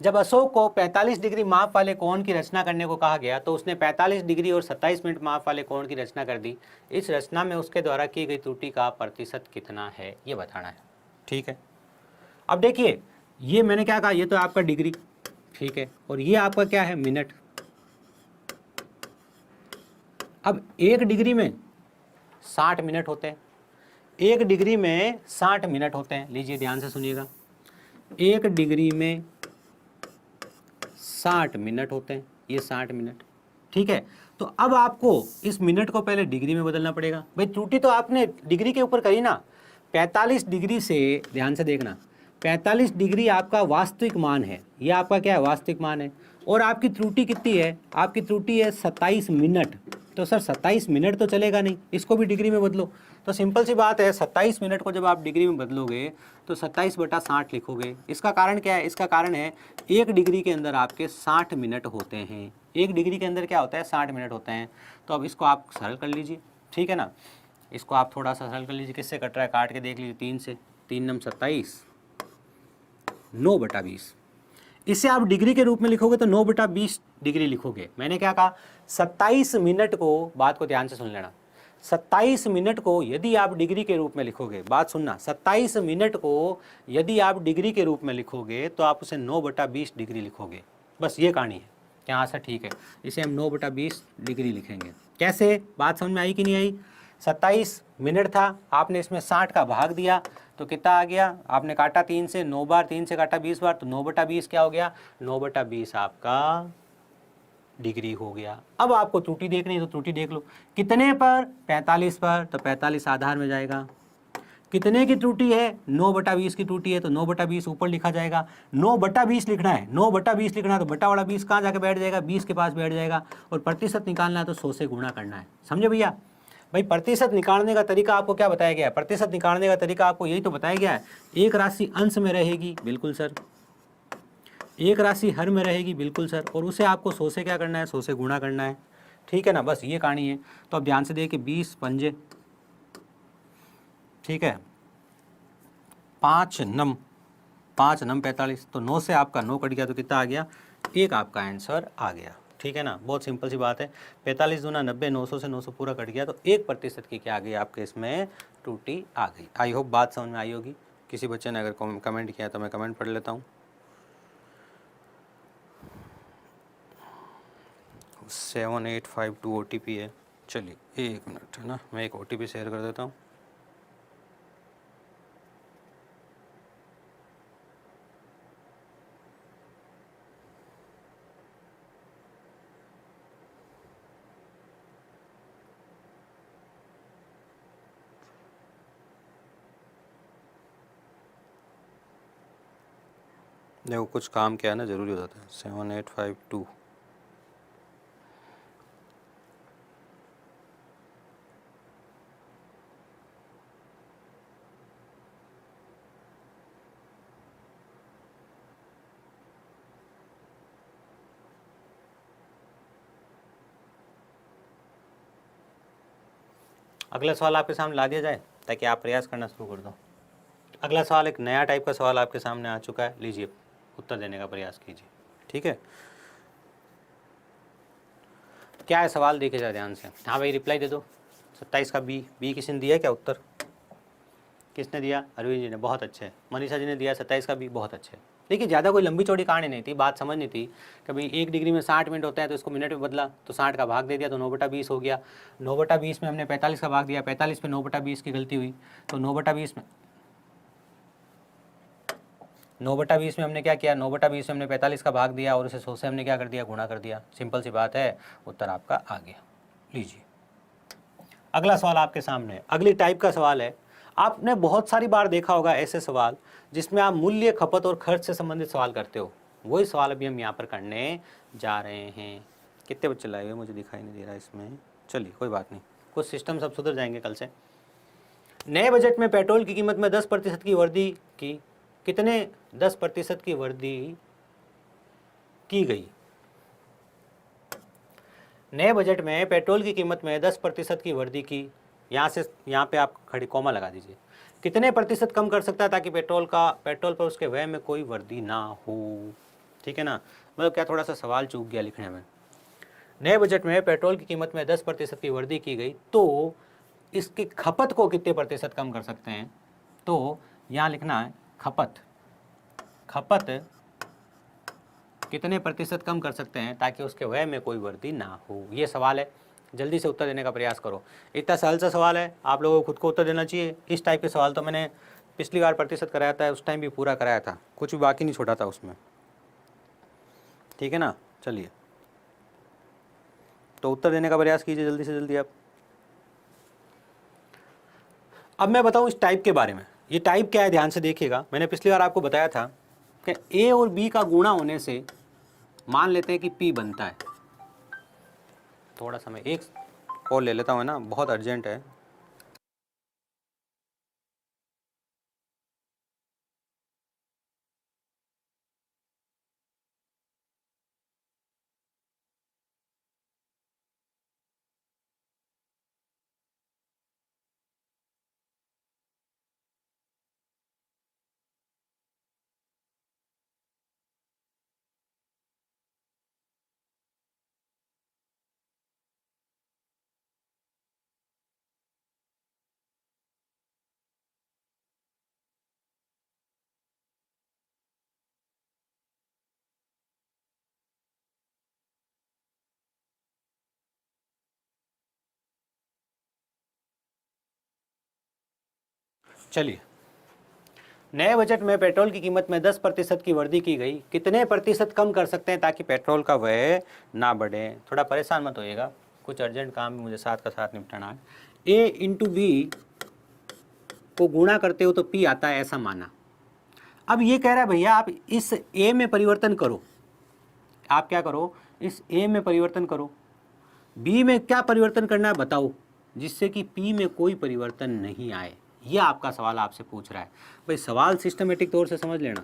Speaker 1: जब अशोक को 45 डिग्री माप वाले कोण की रचना करने को कहा गया तो उसने 45 डिग्री और 27 मिनट माप वाले कोण की रचना कर दी। इस रचना में उसके द्वारा की गई त्रुटि का प्रतिशत कितना है ये बताना है, ठीक है। अब देखिए ये मैंने क्या कहा, ये तो आपका डिग्री, ठीक है, और ये आपका क्या है? मिनट। अब एक डिग्री में 60 मिनट होते हैं, एक डिग्री में 60 मिनट होते हैं। लीजिए ध्यान से सुनिएगा, एक डिग्री में 60 मिनट होते हैं, ये 60 मिनट, ठीक है। तो अब आपको इस मिनट को पहले डिग्री में बदलना पड़ेगा। भाई त्रुटि तो आपने डिग्री के ऊपर करी ना, 45 डिग्री से, ध्यान से देखना, 45 डिग्री आपका वास्तविक मान है, ये आपका क्या है? वास्तविक मान है। और आपकी त्रुटि कितनी है? आपकी त्रुटि है 27 मिनट। तो सर 27 मिनट तो चलेगा नहीं, इसको भी डिग्री में बदलो। तो सिंपल सी बात है, 27 मिनट को जब आप डिग्री में बदलोगे तो 27/60 लिखोगे। इसका कारण क्या है? इसका कारण है एक डिग्री के अंदर आपके 60 मिनट होते हैं। एक डिग्री के अंदर क्या होता है? 60 मिनट होते हैं। तो अब इसको आप सरल कर लीजिए, ठीक है ना। इसको आप थोड़ा सा सरल कर लीजिए, किससे कट रहा है? काट के देख लीजिए, 3 से। 3 नम 27, 9/20। इसे आप डिग्री के रूप में लिखोगे तो 9/20 डिग्री लिखोगे। मैंने क्या कहा? 27 मिनट को, बात को ध्यान से सुन लेना, 27 मिनट को यदि आप डिग्री के रूप में लिखोगे, बात सुनना, 27 मिनट को यदि आप डिग्री के रूप में लिखोगे तो आप उसे 9/20 डिग्री लिखोगे। बस ये कहानी है। यहाँ से ठीक है, इसे हम 9/20 डिग्री लिखेंगे। कैसे? बात समझ में आई कि नहीं आई? 27 मिनट था, आपने इसमें 60 का भाग दिया तो कितना आ गया? आपने काटा 3 से, 9 बार, 3 से काटा 20 बार, तो 9/20 क्या हो गया? 9/20 आपका डिग्री हो गया। अब आपको त्रुटि देखनी है तो त्रुटि देख लो, कितने पर? 45 पर, तो 45 आधार में जाएगा। कितने की त्रुटि है? 9/20 की त्रुटि है, तो 9/20 ऊपर लिखा जाएगा। 9/20 लिखना है, 9/20 लिखना है तो बटा वाला 20 कहाँ जाके बैठ जाएगा? 20 के पास बैठ जाएगा। और प्रतिशत निकालना है तो 100 से गुणा करना है। समझे भैया? भाई प्रतिशत निकालने का तरीका आपको क्या बताया गया है? प्रतिशत निकालने का तरीका आपको यही तो बताया गया है, एक राशि अंश में रहेगी, बिल्कुल सर, एक राशि हर में रहेगी, बिल्कुल सर, और उसे आपको 100 से क्या करना है? 100 से गुणा करना है, ठीक है ना। बस ये कहानी है। तो अब ध्यान से देखिए, 20 पंजे, ठीक है, 5 नम 45, तो 9 से आपका 9 कट गया तो कितना आ गया? 1 आपका आंसर आ गया, ठीक है ना। बहुत सिंपल सी बात है। 45 दूना 90, 900 से 900 पूरा कट गया तो 1% की क्या आ गई आपके इसमें? त्रुटि आ गई। आई होप बात समझ में आई होगी। किसी बच्चे ने अगर कमेंट किया तो मैं कमेंट पढ़ लेता हूँ। 7852 OTP है। चलिए 1 मिनट है ना, मैं एक OTP शेयर कर देता हूँ। देखो कुछ काम क्या है ना, ज़रूरी हो जाता है। 7852 अगला सवाल आपके सामने ला दिया जाए ताकि आप प्रयास करना शुरू कर दो। अगला सवाल एक नया टाइप का सवाल आपके सामने आ चुका है, लीजिए उत्तर देने का प्रयास कीजिए। ठीक है, क्या है सवाल, देखे जाए ध्यान से। हाँ भाई रिप्लाई दे दो। 27 का बी किसी ने दिया क्या उत्तर? किसने दिया? अरविंद जी ने, बहुत अच्छे। मनीषा जी ने दिया 27 का बी, बहुत अच्छे। देखिए ज़्यादा कोई लंबी चौड़ी कहानी नहीं थी, बात समझनी थी। कभी 1 डिग्री में 60 मिनट होता है तो इसको मिनट में बदला तो 60 का भाग दे दिया तो 9/20 हो गया। 9/20 में हमने 45 का भाग दिया, 45 पे 9/20 की गलती हुई तो 9/20 में 9/20 में हमने क्या किया, 9/20 में हमने 45 का भाग दिया और उसे 100 से हमने क्या कर दिया, गुणा कर दिया। सिंपल सी बात है, उत्तर आपका आ गया। लीजिए अगला सवाल आपके सामने, अगली टाइप का सवाल है। आपने बहुत सारी बार देखा होगा ऐसे सवाल जिसमें आप मूल्य, खपत और खर्च से संबंधित सवाल करते हो। वही सवाल अभी हम यहाँ पर करने जा रहे हैं। कितने बच्चे लाए हुए, मुझे दिखाई नहीं दे रहा इसमें। चलिए कोई बात नहीं, कुछ सिस्टम सब सुधर जाएंगे कल से। नए बजट में पेट्रोल की कीमत में 10% की वृद्धि की, कितने 10% की वृद्धि की गई? नए बजट में पेट्रोल की कीमत में 10% की वृद्धि की, यहाँ से यहाँ पे आप खड़ी कॉमा लगा दीजिए। कितने प्रतिशत कम कर सकता है ताकि पेट्रोल पर उसके व्यय में कोई वृद्धि ना हो? ठीक है ना, मतलब क्या थोड़ा सा सवाल चूक गया लिखने में। नए बजट में पेट्रोल की कीमत में 10% की वृद्धि की गई तो इसकी खपत को कितने प्रतिशत कम कर सकते हैं? तो यहाँ लिखना है खपत कितने प्रतिशत कम कर सकते हैं ताकि उसके व्यय में कोई वृद्धि ना हो, ये सवाल है। जल्दी से उत्तर देने का प्रयास करो। इतना सरल सा सवाल है, आप लोगों को खुद को उत्तर देना चाहिए। इस टाइप के सवाल तो मैंने पिछली बार प्रतिशत कराया था, उस टाइम भी पूरा कराया था, कुछ भी बाकी नहीं छोड़ा था उसमें। ठीक है ना, चलिए तो उत्तर देने का प्रयास कीजिए जल्दी से जल्दी आप। अब मैं बताऊं इस टाइप के बारे में। ये टाइप क्या है, ध्यान से देखिएगा। मैंने पिछली बार आपको बताया था कि ए और बी का गुणा होने से मान लेते हैं कि पी बनता है। थोड़ा सा मैं एक कॉल ले लेता हूँ ना, बहुत अर्जेंट है। चलिए, नए बजट में पेट्रोल की कीमत में 10% की वृद्धि की गई, कितने प्रतिशत कम कर सकते हैं ताकि पेट्रोल का व्यय ना बढ़े? थोड़ा परेशान मत होइएगा, कुछ अर्जेंट काम भी मुझे साथ का साथ निपटाना है। ए इंटू बी को गुणा करते हो तो पी आता है, ऐसा माना। अब ये कह रहा है भैया आप इस ए में परिवर्तन करो। आप क्या करो, इस ए में परिवर्तन करो। बी में क्या परिवर्तन करना है बताओ, जिससे कि पी में कोई परिवर्तन नहीं आए। ये आपका सवाल आपसे पूछ रहा है। भाई सवाल सिस्टमेटिक तौर से समझ लेना।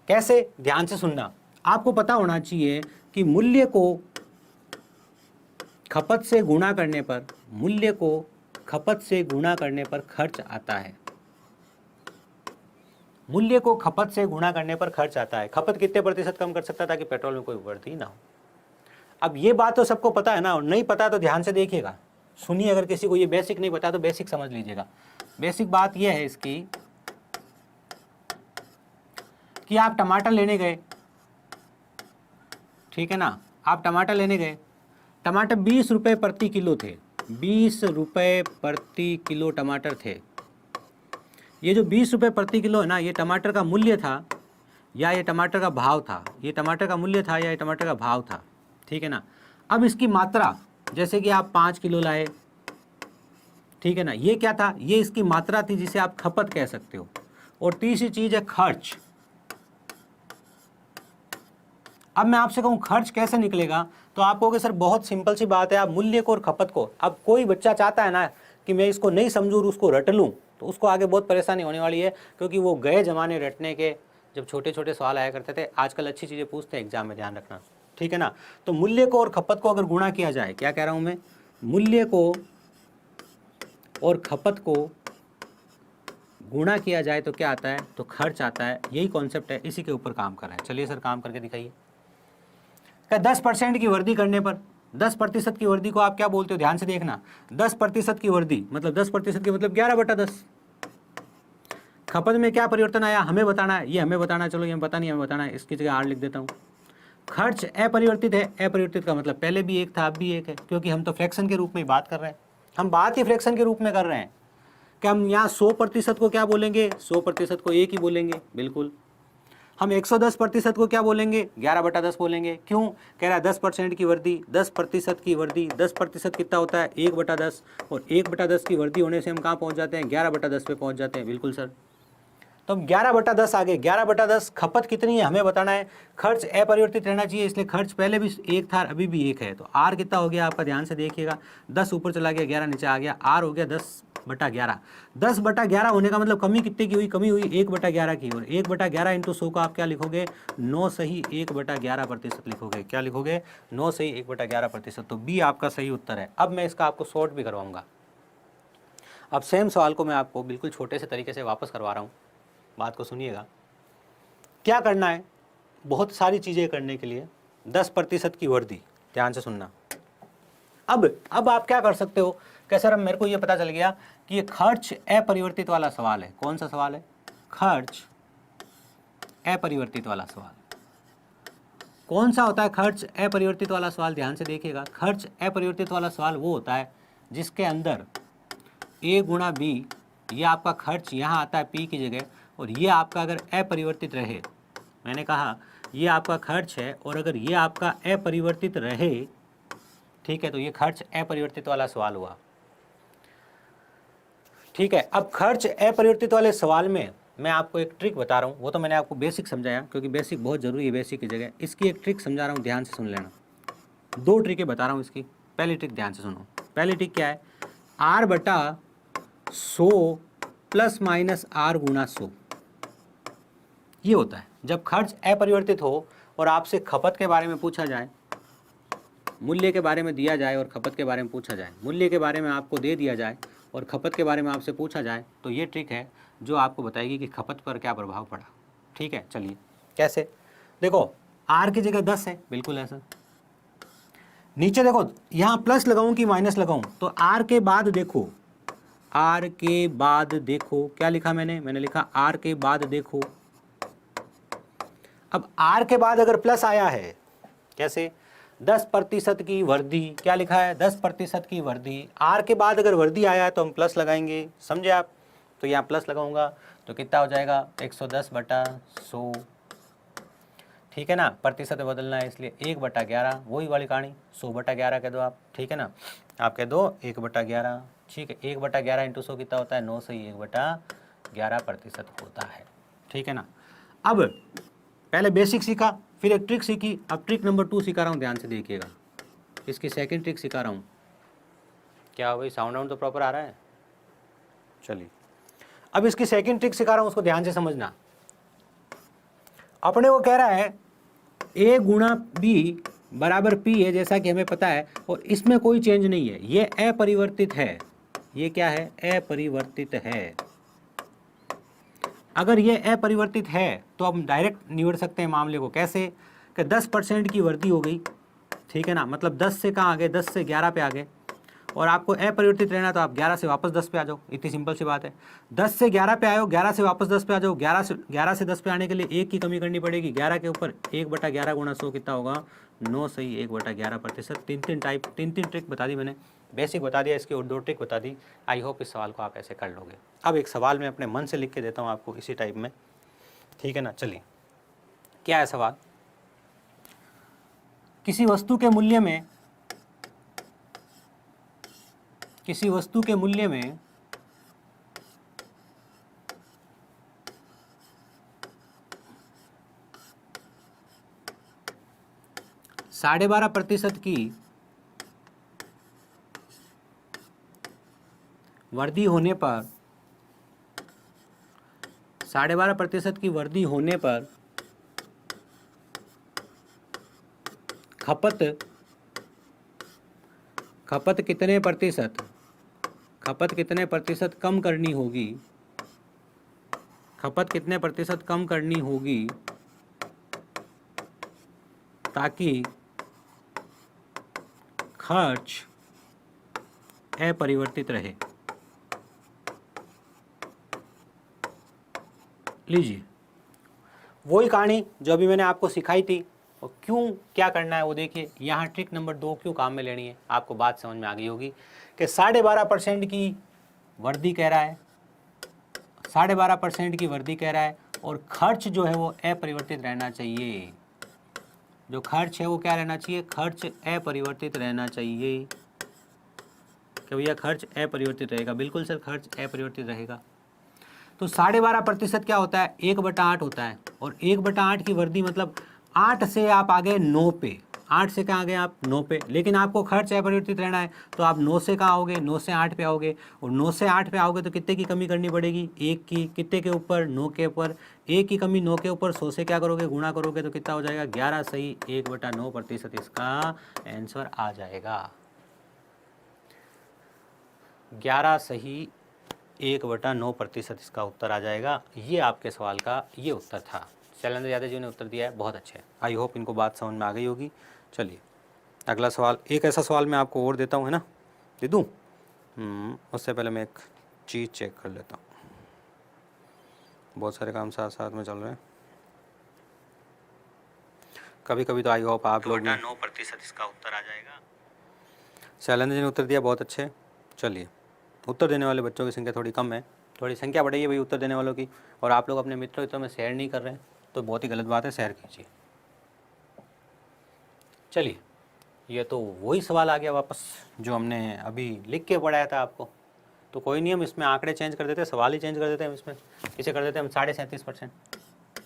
Speaker 1: कैसे, ध्यान से सुनना। आपको पता होना चाहिए कि मूल्य को खपत से गुणा करने पर, मूल्य को खपत से गुणा करने पर खर्च आता है। मूल्य को खपत से गुणा करने पर खर्च आता है। खपत कितने प्रतिशत कम कर सकता है ताकि पेट्रोल में कोई वृद्धि ना हो? अब ये बात तो सबको पता है ना, और नहीं पता तो ध्यान से देखिएगा, सुनिए। अगर किसी को ये बेसिक नहीं पता तो बेसिक समझ लीजिएगा। बेसिक बात ये है इसकी कि आप टमाटर लेने गए, ठीक है ना, आप टमाटर लेने गए, टमाटर 20 रुपये प्रति किलो थे, 20 रुपये प्रति किलो टमाटर थे। ये जो 20 रुपये प्रति किलो है ना, ये टमाटर का मूल्य था या ये टमाटर का भाव था? ये टमाटर का मूल्य था या ये टमाटर का भाव था? ठीक है ना। अब इसकी मात्रा, जैसे कि आप 5 किलो लाए, ठीक है ना, ये क्या था? ये इसकी मात्रा थी जिसे आप खपत कह सकते हो। और तीसरी चीज है खर्च। अब मैं आपसे कहूं खर्च कैसे निकलेगा, तो आप कहोगे सर बहुत सिंपल सी बात है, आप मूल्य को और खपत को, अब कोई बच्चा चाहता है ना कि मैं इसको नहीं समझूं और उसको रट लूं, तो उसको आगे बहुत परेशानी होने वाली है, क्योंकि वो गए जमाने रटने के, जब छोटे छोटे सवाल आया करते थे। आजकल अच्छी चीज़ें पूछते हैं एग्जाम में, ध्यान रखना, ठीक है ना। तो मूल्य को और खपत को अगर गुणा किया जाए, क्या कह रहा हूं मैं, मूल्य को और खपत को गुणा किया जाए तो क्या आता है? तो खर्च आता है। यही कॉन्सेप्ट है, इसी के ऊपर काम कर रहा है। चलिए सर काम करके दिखाइए। क्या 10% की वृद्धि करने पर, 10% की वृद्धि को आप क्या बोलते हो? ध्यान से देखना, 10% की वृद्धि मतलब 10% की मतलब 11/10। खपत में क्या परिवर्तन आया हमें बताना है, ये हमें बताना है, चलो ये पता नहीं हमें बताना है, इसकी जगह आर लिख देता हूँ। खर्च अपरिवर्तित है, अपरिवर्तित का मतलब पहले भी एक था अब भी एक है, क्योंकि हम तो फ्रैक्शन के रूप में ही बात कर रहे हैं, हम बात ही फ्रैक्शन के रूप में कर रहे हैं। क्या हम यहाँ 100% को क्या बोलेंगे? 100% को एक ही बोलेंगे, बिल्कुल। हम 110% को क्या बोलेंगे? 11/10 बोलेंगे। क्यों? कह रहा है 10% की वृद्धि, 10% की वृद्धि, 10% कितना होता है? 1/10, और 1/10 की वृद्धि होने से हम कहाँ पहुँच जाते हैं? 11/10 पे पहुँच जाते हैं, बिल्कुल सर। तो हम 11/10 आ गए। 11/10 खपत कितनी है हमें बताना है, खर्च अपरिवर्तित रहना चाहिए, इसलिए खर्च पहले भी एक था अभी भी एक है। तो आर कितना हो गया आपका? ध्यान से देखिएगा, 10 ऊपर चला गया, 11 नीचे आ गया, आर हो गया 10/11। 10/11 होने का मतलब कमी कितने की हुई? कमी हुई 1/11 की, और 1/11 इंटू 100 का आप क्या लिखोगे? 9 सही 1/11% लिखोगे। क्या लिखोगे? 9 सही 1/11%। तो बी आपका सही उत्तर है। अब मैं इसका आपको शॉर्ट भी करवाऊंगा। अब सेम सवाल को मैं आपको बिल्कुल छोटे से तरीके से वापस करवा रहा हूँ, बात को सुनिएगा। क्या करना है? बहुत सारी चीज़ें करने के लिए 10% की वृद्धि, ध्यान से सुनना। अब आप क्या कर सकते हो? क्या सर अब मेरे को ये पता चल गया कि ये खर्च अपरिवर्तित वाला सवाल है। कौन सा सवाल है? खर्च अपरिवर्तित वाला सवाल। कौन सा होता है खर्च अपरिवर्तित वाला सवाल? ध्यान से देखिएगा, खर्च अपरिवर्तित वाला सवाल वो होता है जिसके अंदर a गुणा b, ये आपका खर्च यहाँ आता है p की जगह, और ये आपका अगर अपरिवर्तित रहे, मैंने कहा ये आपका खर्च है और अगर ये आपका अपरिवर्तित रहे, ठीक है, तो ये खर्च अपरिवर्तित वाला सवाल हुआ। ठीक है, अब खर्च अपरिवर्तित वाले सवाल में मैं आपको एक ट्रिक बता रहा हूँ, वो तो मैंने आपको बेसिक समझाया, क्योंकि बेसिक बहुत ज़रूरी है, बेसिक की जगह इसकी एक ट्रिक समझा रहा हूँ, ध्यान से सुन लेना। 2 ट्रिकें बता रहा हूँ इसकी। पहली ट्रिक ध्यान से सुनो। पहली ट्रिक क्या है? R/100 प्लस माइनस R गुणा 100। ये होता है जब खर्च अपरिवर्तित हो और आपसे खपत के बारे में पूछा जाए, मूल्य के बारे में दिया जाए और खपत के बारे में पूछा जाए, मूल्य के बारे में आपको दे दिया जाए और खपत के बारे में आपसे पूछा जाए, तो ये ट्रिक है जो आपको बताएगी कि खपत पर क्या प्रभाव पड़ा। ठीक है, चलिए कैसे? देखो R की जगह 10 है, बिल्कुल ऐसा। नीचे देखो, यहाँ प्लस लगाऊं कि माइनस लगाऊं? तो R के बाद देखो, R के बाद देखो क्या लिखा मैंने? मैंने लिखा R के बाद देखो। अब R के बाद अगर प्लस आया है, कैसे? 10% की वृद्धि, क्या लिखा है? 10% की वृद्धि। R के बाद अगर वृद्धि आया है तो हम प्लस लगाएंगे, समझे आप? तो यहाँ प्लस लगाऊंगा तो कितना हो जाएगा? 110/100। ठीक है ना, प्रतिशत में बदलना है इसलिए 1/11, वही वाली कहानी, 100/11 कह दो आप। ठीक है ना, आप कह दो 1/11। ठीक है, 1/11 इंटू 100 कितना होता है? 9 से ही 1/11% होता है। ठीक है ना। अब पहले बेसिक सीखा, फिर एक ट्रिक सीखी, अब ट्रिक नंबर 2 सिखा रहा हूँ, ध्यान से देखिएगा। इसकी सेकंड ट्रिक सिखा रहा हूँ। क्या भाई, साउंड आउंड तो प्रॉपर आ रहा है? चलिए, अब इसकी सेकंड ट्रिक सिखा रहा हूँ, उसको ध्यान से समझना। अपने को कह रहा है a गुणा b बराबर p है, जैसा कि हमें पता है, और इसमें कोई चेंज नहीं है, ये अपरिवर्तित है। ये क्या है? अपरिवर्तित है। अगर ये अपरिवर्तित है तो हम डायरेक्ट निबड़ सकते हैं मामले को। कैसे? कि 10% की वृद्धि हो गई, ठीक है ना, मतलब 10 से कहाँ आ गए? 10 से 11 पे आ गए, और आपको अपरिवर्तित रहना, तो आप 11 से वापस 10 पे आ जाओ, इतनी सिंपल सी बात है। 10 से 11 पे आए हो, 11 से वापस 10 पे आ जाओ। 11 से 10 पे आने के लिए 1 की कमी करनी पड़ेगी। 11 के ऊपर 1/11 गुणा 100 कितना होगा? 9 सही 1/11%। तीन ट्रिक बता दी मैंने, बेसिक बता दिया, इसकी और 2 ट्रिक बता दी। आई होप इस सवाल को आप ऐसे कर लोगे। अब एक सवाल मैं अपने मन से लिख के देता हूँ आपको इसी टाइप में, ठीक है ना। चलिए, क्या है सवाल? किसी वस्तु के मूल्य में 12.5% की वृद्धि होने पर 12.5% की वृद्धि होने पर खपत कितने प्रतिशत कम करनी होगी? खपत कितने प्रतिशत कम करनी होगी ताकि खर्च अपरिवर्तित रहे? लीजिए, वही कहानी जो अभी मैंने आपको सिखाई थी, और क्यों क्या करना है वो देखिए। यहाँ ट्रिक नंबर 2 क्यों काम में लेनी है, आपको बात समझ में आ गई होगी कि 12.5% की वृद्धि कह रहा है, 12.5% की वृद्धि कह रहा है, और खर्च जो है वो अपरिवर्तित रहना चाहिए। जो खर्च है वो क्या रहना चाहिए? खर्च अपरिवर्तित रहना चाहिए। कि भैया खर्च अपरिवर्तित रहेगा। बिल्कुल सर, खर्च अपरिवर्तित रहेगा। तो 12.5% क्या होता है? 1/8 होता है, और 1/8 की वृद्धि मतलब 8 से आप आ गए 9 पे। 8 से कहाँ आ गए आप? 9 पे। लेकिन आपको खर्च अपरिवर्तित रहना है, तो आप 9 से कहाँ आओगे? 9 से 8 पे आओगे। और 9 से 8 पे आओगे तो कितने की कमी करनी पड़ेगी? 1 की। कितने के ऊपर? 9 के ऊपर। 1 की कमी 9 के ऊपर 100 से क्या करोगे? गुणा करोगे तो कितना हो जाएगा? 11 सही 1/9% इसका आंसर आ जाएगा। 11 सही 1/9% इसका उत्तर आ जाएगा। ये आपके सवाल का ये उत्तर था। शैलेंद्र यादव जी ने उत्तर दिया है, बहुत अच्छे। आई होप इनको बात समझ में आ गई होगी। चलिए, अगला सवाल, एक ऐसा सवाल मैं आपको और देता हूँ, है ना, दे दूँ? उससे पहले मैं एक चीज़ चेक कर लेता हूँ। बहुत सारे काम साथ साथ में चल रहे हैं। कभी कभी तो आई होप आप लोग 9% इसका उत्तर आ जाएगा। शैलेंद्र जी ने उत्तर दिया, बहुत अच्छे। चलिए, उत्तर देने वाले बच्चों की संख्या थोड़ी कम है, थोड़ी संख्या बढ़ाइए भाई उत्तर देने वालों की। और आप लोग अपने मित्रों में शेयर नहीं कर रहे हैं तो बहुत ही गलत बात है, शेयर कीजिए। चलिए, ये तो वही सवाल आ गया वापस जो हमने अभी लिख के पढ़ाया था आपको। तो कोई नहीं, हम इसमें आंकड़े चेंज कर देते हैं, सवाल ही चेंज कर देते हैं। इसमें इसे कर देते हैं हम 37.5%।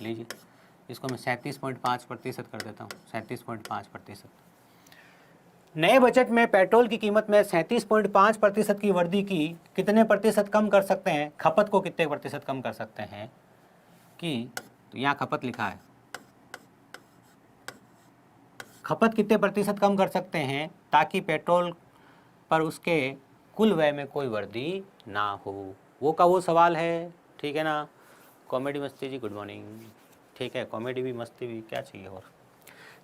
Speaker 1: लीजिए, इसको मैं 37.5% कर देता हूँ। 37.5%। नए बजट में पेट्रोल की कीमत में 37.5% की वृद्धि की कितने प्रतिशत कम कर सकते हैं? खपत को कितने प्रतिशत कम कर सकते हैं कि, तो यहाँ खपत लिखा है, खपत कितने प्रतिशत कम कर सकते हैं ताकि पेट्रोल पर उसके कुल व्यय में कोई वृद्धि ना हो। वो का वो सवाल है, ठीक है ना। कॉमेडी मस्ती जी, गुड मॉर्निंग। ठीक है, कॉमेडी भी मस्ती भी, क्या चाहिए और।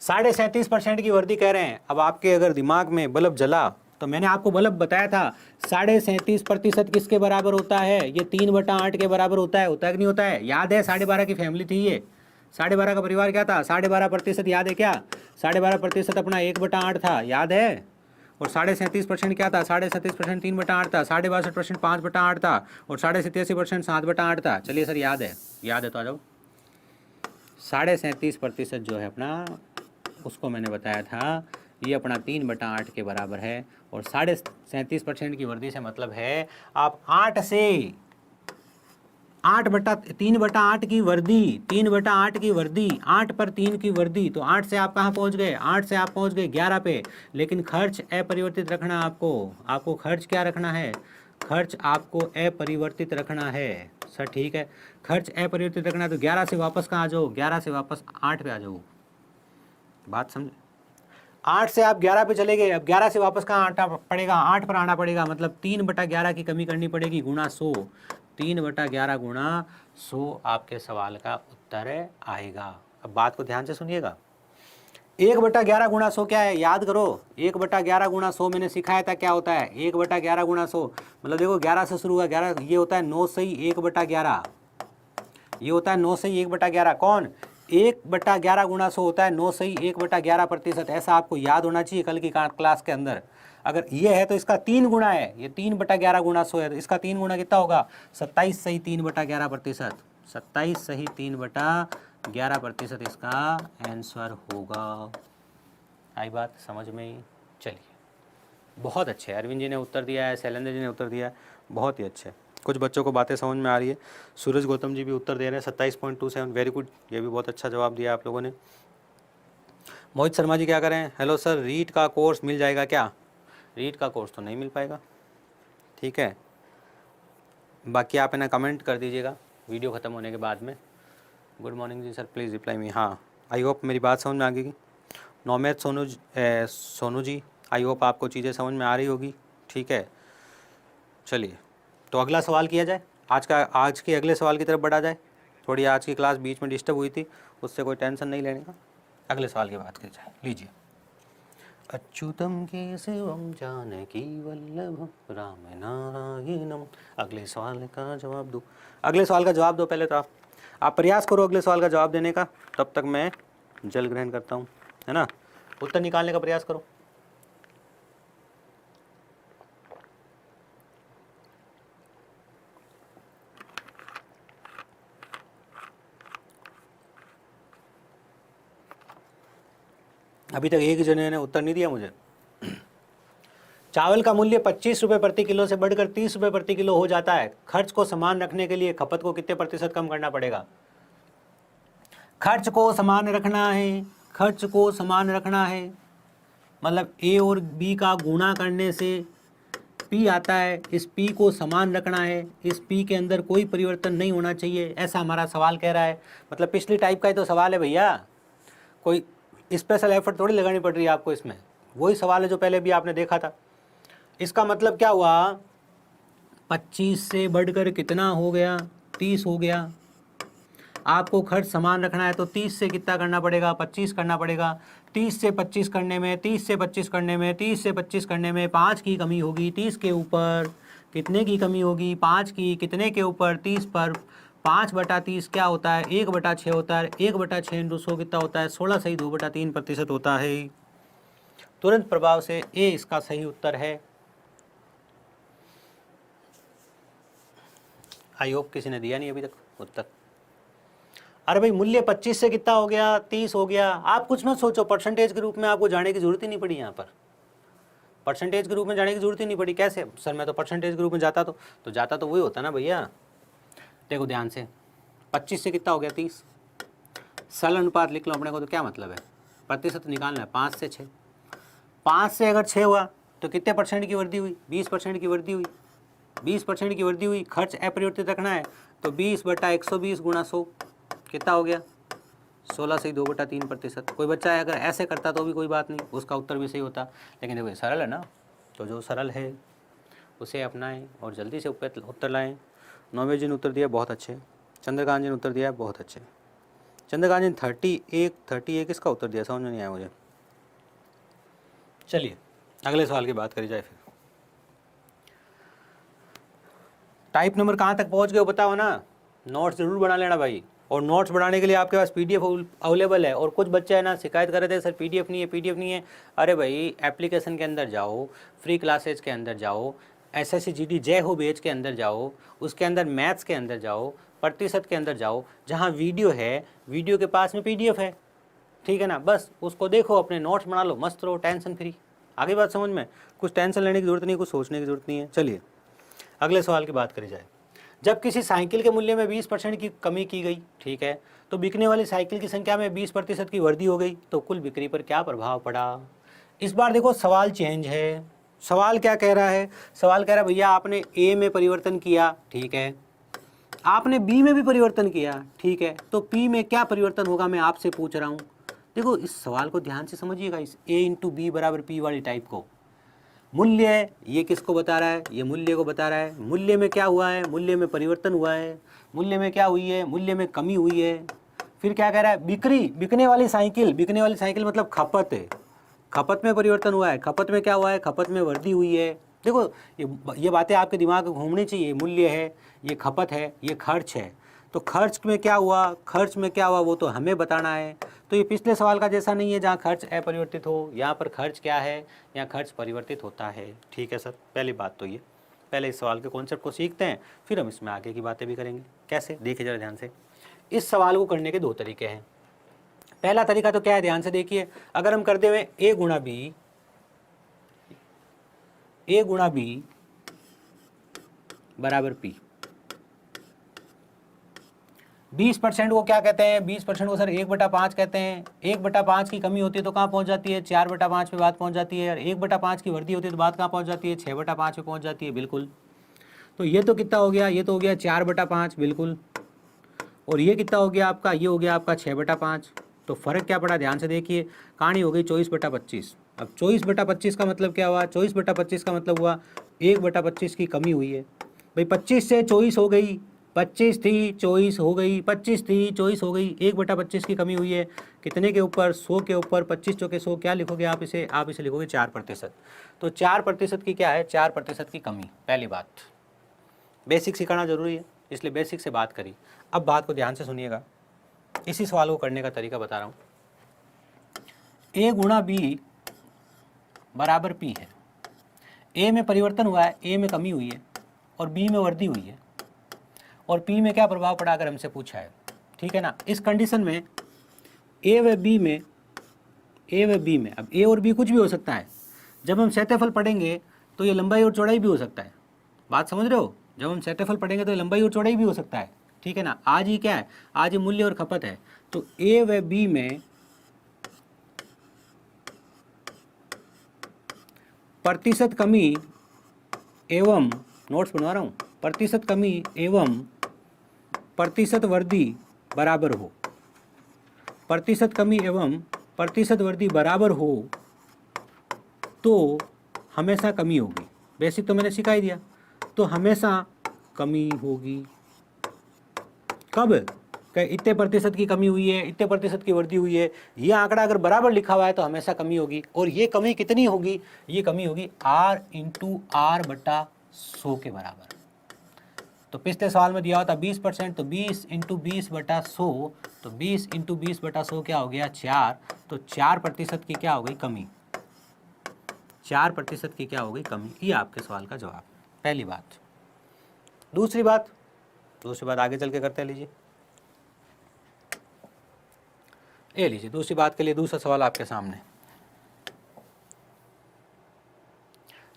Speaker 1: 37.5% की वृद्धि कह रहे हैं। अब आपके अगर दिमाग में बल्ब जला तो मैंने आपको बल्ब बताया था 37.5% किसके बराबर होता है? ये 3/8 के बराबर होता है। होता है कि नहीं होता है? याद है 12.5 की फैमिली थी ये, 12.5 का परिवार क्या था? 12.5% याद है क्या? 12.5% अपना 1/8 था, याद है? और 37.5% क्या था? 37.5% 3/8 था, 62% 5/8 था, और 87% 7/8 था। चलिए सर, याद है? याद है तो आ जाओ। 37.5% जो है अपना, उसको मैंने बताया था ये अपना 3/8 के बराबर है। और 37.5% की वृद्धि से मतलब है आप 8 से 3/8 की वृद्धि, 3/8 की वृद्धि, 8 पर 3 की वृद्धि, तो 8 से आप कहाँ पहुँच गए? 8 से आप पहुँच गए 11 पे। लेकिन खर्च अपरिवर्तित रखना आपको खर्च क्या रखना है? खर्च आपको अपरिवर्तित रखना है। सर ठीक है, खर्च अपरिवर्तित रखना है तो 11 से वापस कहाँ आ जाओ? 11 से वापस 8 पे आ जाओ। बात समझ? 8 से आप 11 पे चले गए, अब 11 से वापस कहाँ आना पड़ेगा? 8 पर आना पड़ेगा, मतलब 3/11 की कमी करनी पड़ेगी गुणा 100। 3/11 गुणा 100 आपके सवाल का उत्तर आएगा। अब बात को ध्यान से सुनिएगा। 1/11 गुणा 100 क्या है, याद करो। 1/11 गुणा 100 मैंने सिखाया था क्या होता है। 1/11 गुणा 100 मतलब देखो 11 से शुरू हुआ, 11 ये होता है 9 सही 1/11, ये होता है 9 सही 1/11। कौन, 1/11 गुणा 100 होता है 9 सही 1/11%। ऐसा आपको याद होना चाहिए कल की क्लास के अंदर। अगर ये है तो इसका 3 गुणा है, ये 3/11 गुणा 100 है तो इसका 3 गुणा कितना होगा, 27 सही 3/11%। 27 सही 3/11% इसका आंसर होगा। आई बात समझ में? चलिए, बहुत अच्छे, अरविंद जी ने उत्तर दिया है, शैलेंद्र जी ने उत्तर दिया है, बहुत ही अच्छे। कुछ बच्चों को बातें समझ में आ रही है। सूरज गौतम जी भी उत्तर दे रहे हैं 27.27, वेरी गुड, ये भी बहुत अच्छा जवाब दिया आप लोगों ने। मोहित शर्मा जी क्या करें, हेलो सर, रीट का कोर्स मिल जाएगा क्या? रीट का कोर्स तो नहीं मिल पाएगा, ठीक है। बाकी आप है ना कमेंट कर दीजिएगा वीडियो ख़त्म होने के बाद में। Good morning ji sir, please reply me. हाँ, आई होप मेरी बात समझ में आ गई। नौमेद सोनू जी, आई होप आपको चीज़ें समझ में आ रही होगी, ठीक है। चलिए, तो अगला सवाल किया जाए। आज के अगले सवाल की तरफ बढ़ा जाए। थोड़ी आज की क्लास बीच में डिस्टर्ब हुई थी, उससे कोई टेंशन नहीं लेने का। अगले सवाल की बात की जाए, लीजिए। अच्युतम केशवम जानकी वल्लभम राम नारायणम। अगले सवाल का जवाब दो, अगले सवाल का जवाब दो पहले तो आप प्रयास करो अगले सवाल का जवाब देने का, तब तक मैं जल ग्रहण करता हूँ, है ना। उत्तर निकालने का प्रयास करो। अभी तक एक जने ने उत्तर नहीं दिया मुझे। चावल का मूल्य 25 रुपये प्रति किलो से बढ़कर 30 रुपये प्रति किलो हो जाता है। खर्च को समान रखने के लिए खपत को कितने प्रतिशत कम करना पड़ेगा? खर्च को समान रखना है, खर्च को समान रखना है मतलब ए और बी का गुणा करने से पी आता है, इस पी को समान रखना है, इस पी के अंदर कोई परिवर्तन नहीं होना चाहिए, ऐसा हमारा सवाल कह रहा है। मतलब पिछली टाइप का ही तो सवाल है भैया, कोई स्पेशल एफर्ट थोड़ी लगानी पड़ रही है आपको इसमें, वही सवाल है जो पहले भी आपने देखा था। इसका मतलब क्या हुआ, 25 से बढ़कर कितना हो गया, 30 हो गया। आपको खर्च समान रखना है तो 30 से कितना करना पड़ेगा, 25 करना पड़ेगा। 30 से 25 करने में 30 से 25 करने में 30 से 25 करने में 5 की कमी होगी। 30 के ऊपर कितने की कमी होगी, 5 की। कितने के ऊपर, 30 पर। 5/30 क्या होता है, 1/6 होता है। 1/6 इंटू 100 कितना होता है, 16 सही 2/3% होता है। तुरंत प्रभाव से ए इसका सही उत्तर है। आई होप किसी ने दिया नहीं अभी तक उत्तर। अरे भाई मूल्य 25 से कितना हो गया, 30 हो गया। आप कुछ मत सोचो, परसेंटेज के रूप में आपको जाने की जरूरत ही नहीं पड़ी। यहाँ पर परसेंटेज के रूप में जाने की जरूरत ही नहीं पड़ी। कैसे सर, मैं तो परसेंटेज के रूप में जाता तो वही होता ना भैया। देखो ध्यान से, 25 से कितना हो गया, 30। सरल अनुपात लिख लो अपने को, तो क्या मतलब है, प्रतिशत निकालना है। 5 से 6, 5 से अगर 6 हुआ तो कितने परसेंट की वृद्धि हुई, 20% की वृद्धि हुई। 20% की वृद्धि हुई, खर्च अपरिवर्तित रखना है तो 20/120 गुणा 100 कितना हो गया, 16 से 2/3%। कोई बच्चा है अगर ऐसे करता तो भी कोई बात नहीं, उसका उत्तर भी सही होता। लेकिन देखो सरल है ना, तो जो सरल है उसे अपनाएं और जल्दी से उत्तर लाएं। नौवेद जी ने उत्तर दिया, बहुत अच्छे। चंद्रकांत जी ने उत्तर दिया, बहुत अच्छे। चंद्रकांत जी ने 38 इसका उत्तर दिया, समझ में नहीं आया मुझे। चलिए अगले सवाल की बात करी जाए। फिर टाइप नंबर कहाँ तक पहुँच गए बताओ ना। नोट्स जरूर बना लेना भाई, और नोट्स बनाने के लिए आपके पास पीडीएफ अवेलेबल है। और कुछ बच्चे है ना शिकायत कर रहे थे सर पीडीएफ नहीं है। अरे भाई एप्लीकेशन के अंदर जाओ, फ्री क्लासेज के अंदर जाओ, एसएससी जीडी जय हो बेच के अंदर जाओ, उसके अंदर मैथ्स के अंदर जाओ, प्रतिशत के अंदर जाओ, जहाँ वीडियो है, वीडियो के पास में पीडीएफ है, ठीक है ना। बस उसको देखो, अपने नोट्स बना लो, मस्त रहो, टेंशन फ्री। आगे बात समझ में, कुछ टेंशन लेने की जरूरत नहीं, कुछ सोचने की जरूरत नहीं है। चलिए अगले सवाल की बात करी जाए। जब किसी साइकिल के मूल्य में 20% की कमी की गई, ठीक है, तो बिकने वाली साइकिल की संख्या में 20% की वृद्धि हो गई, तो कुल बिक्री पर क्या प्रभाव पड़ा। इस बार देखो सवाल चेंज है। सवाल क्या कह रहा है, सवाल कह रहा है भैया आपने ए में परिवर्तन किया, ठीक है, आपने बी में भी परिवर्तन किया, ठीक है, तो पी में क्या परिवर्तन होगा, मैं आपसे पूछ रहा हूँ। देखो इस सवाल को ध्यान से समझिएगा, इस ए इंटू बी बराबर पी वाली टाइप को। मूल्य है, ये किसको बता रहा है, ये मूल्य को बता रहा है। मूल्य में क्या हुआ है, मूल्य में परिवर्तन हुआ है। मूल्य में क्या हुई है, मूल्य में कमी हुई है। फिर क्या कह रहा है, बिक्री, बिकने वाली साइकिल, बिकने वाली साइकिल मतलब खपत है, खपत में परिवर्तन हुआ है, खपत में क्या हुआ है, खपत में वृद्धि हुई है। देखो ये बातें आपके दिमाग में घूमनी चाहिए, मूल्य है, ये खपत है, ये खर्च है, तो खर्च में क्या हुआ, खर्च में क्या हुआ वो तो हमें बताना है। तो ये पिछले सवाल का जैसा नहीं है जहाँ खर्च अपरिवर्तित हो, यहाँ पर खर्च क्या है, यहाँ खर्च परिवर्तित होता है। ठीक है सर, पहली बात तो ये, पहले इस सवाल के कॉन्सेप्ट को सीखते हैं, फिर हम इसमें आगे की बातें भी करेंगे। कैसे, देखिए जरा ध्यान से। इस सवाल को करने के दो तरीके हैं। पहला तरीका तो क्या है, ध्यान से देखिए, अगर हम करते हुए a गुणा बी बराबर p, 20% को क्या कहते हैं, 20% को सर 1/5 कहते हैं। 1/5 की कमी होती है तो कहाँ पहुँच जाती है, 4/5 पे बात पहुँच जाती है। और 1/5 की वृद्धि होती है तो बात कहाँ पहुँच जाती है, 6/5 पे पहुँच जाती है। बिल्कुल, तो ये तो कितना हो गया, ये तो हो गया 4/5, बिल्कुल। और ये कितना हो गया आपका, ये हो गया आपका 6/5। तो फ़र्क क्या पड़ा, ध्यान से देखिए, कहानी हो गई 24/25। अब 24/25 का मतलब क्या हुआ, 24/25 का मतलब हुआ 1/25 की कमी हुई है। भाई 25 से 24 हो गई, 25 थी 24 हो गई, 25 थी 24 हो गई, 1/25 की कमी हुई है। कितने के ऊपर, 100 के ऊपर, 25 चौके 100, क्या लिखोगे आप इसे लिखोगे 4%। तो 4% की क्या है, 4% की कमी। पहली बात, बेसिक सिखाना जरूरी है, इसलिए बेसिक से बात करी। अब बात को ध्यान से सुनिएगा, इसी सवाल को करने का तरीका बता रहा हूँ। a गुणा बी बराबर p है। a में परिवर्तन हुआ है, a में कमी हुई है, और b में वृद्धि हुई है, और p में क्या प्रभाव पड़ा अगर हमसे पूछा है। ठीक है ना, इस कंडीशन में a व b में अब a और b कुछ भी हो सकता है। जब हम क्षेत्रफल पढ़ेंगे तो ये लंबाई और चौड़ाई भी हो सकता है। बात समझ रहे हो, जब हम क्षेत्रफल पढ़ेंगे तो लंबाई और चौड़ाई भी हो सकता है। ठीक है ना, आज ही क्या है, आज ही मूल्य और खपत है। तो a व b में प्रतिशत कमी एवं, नोट्स बनवा रहा हूँ, प्रतिशत कमी एवं प्रतिशत वृद्धि बराबर हो, प्रतिशत कमी एवं प्रतिशत वृद्धि बराबर हो तो हमेशा कमी होगी। बेसिक तो मैंने सिखा ही दिया, तो हमेशा कमी होगी। कब, इतने प्रतिशत की कमी हुई है, इतने प्रतिशत की वृद्धि हुई है, ये आंकड़ा अगर बराबर लिखा हुआ है तो हमेशा कमी होगी। और ये कमी कितनी होगी, ये कमी होगी r × r/100 के बराबर। तो पिछले सवाल में दिया हुआ था 20%, तो 20 × 20/100, तो 20 × 20/100 क्या हो गया, 4। तो 4% की क्या हो गई, कमी। 4% की क्या हो गई, कमी। ये आपके सवाल का जवाब, पहली बात। दूसरी बात आगे चल के करते लीजिए। ये लीजिए, दूसरी बात के लिए दूसरा सवाल आपके सामने।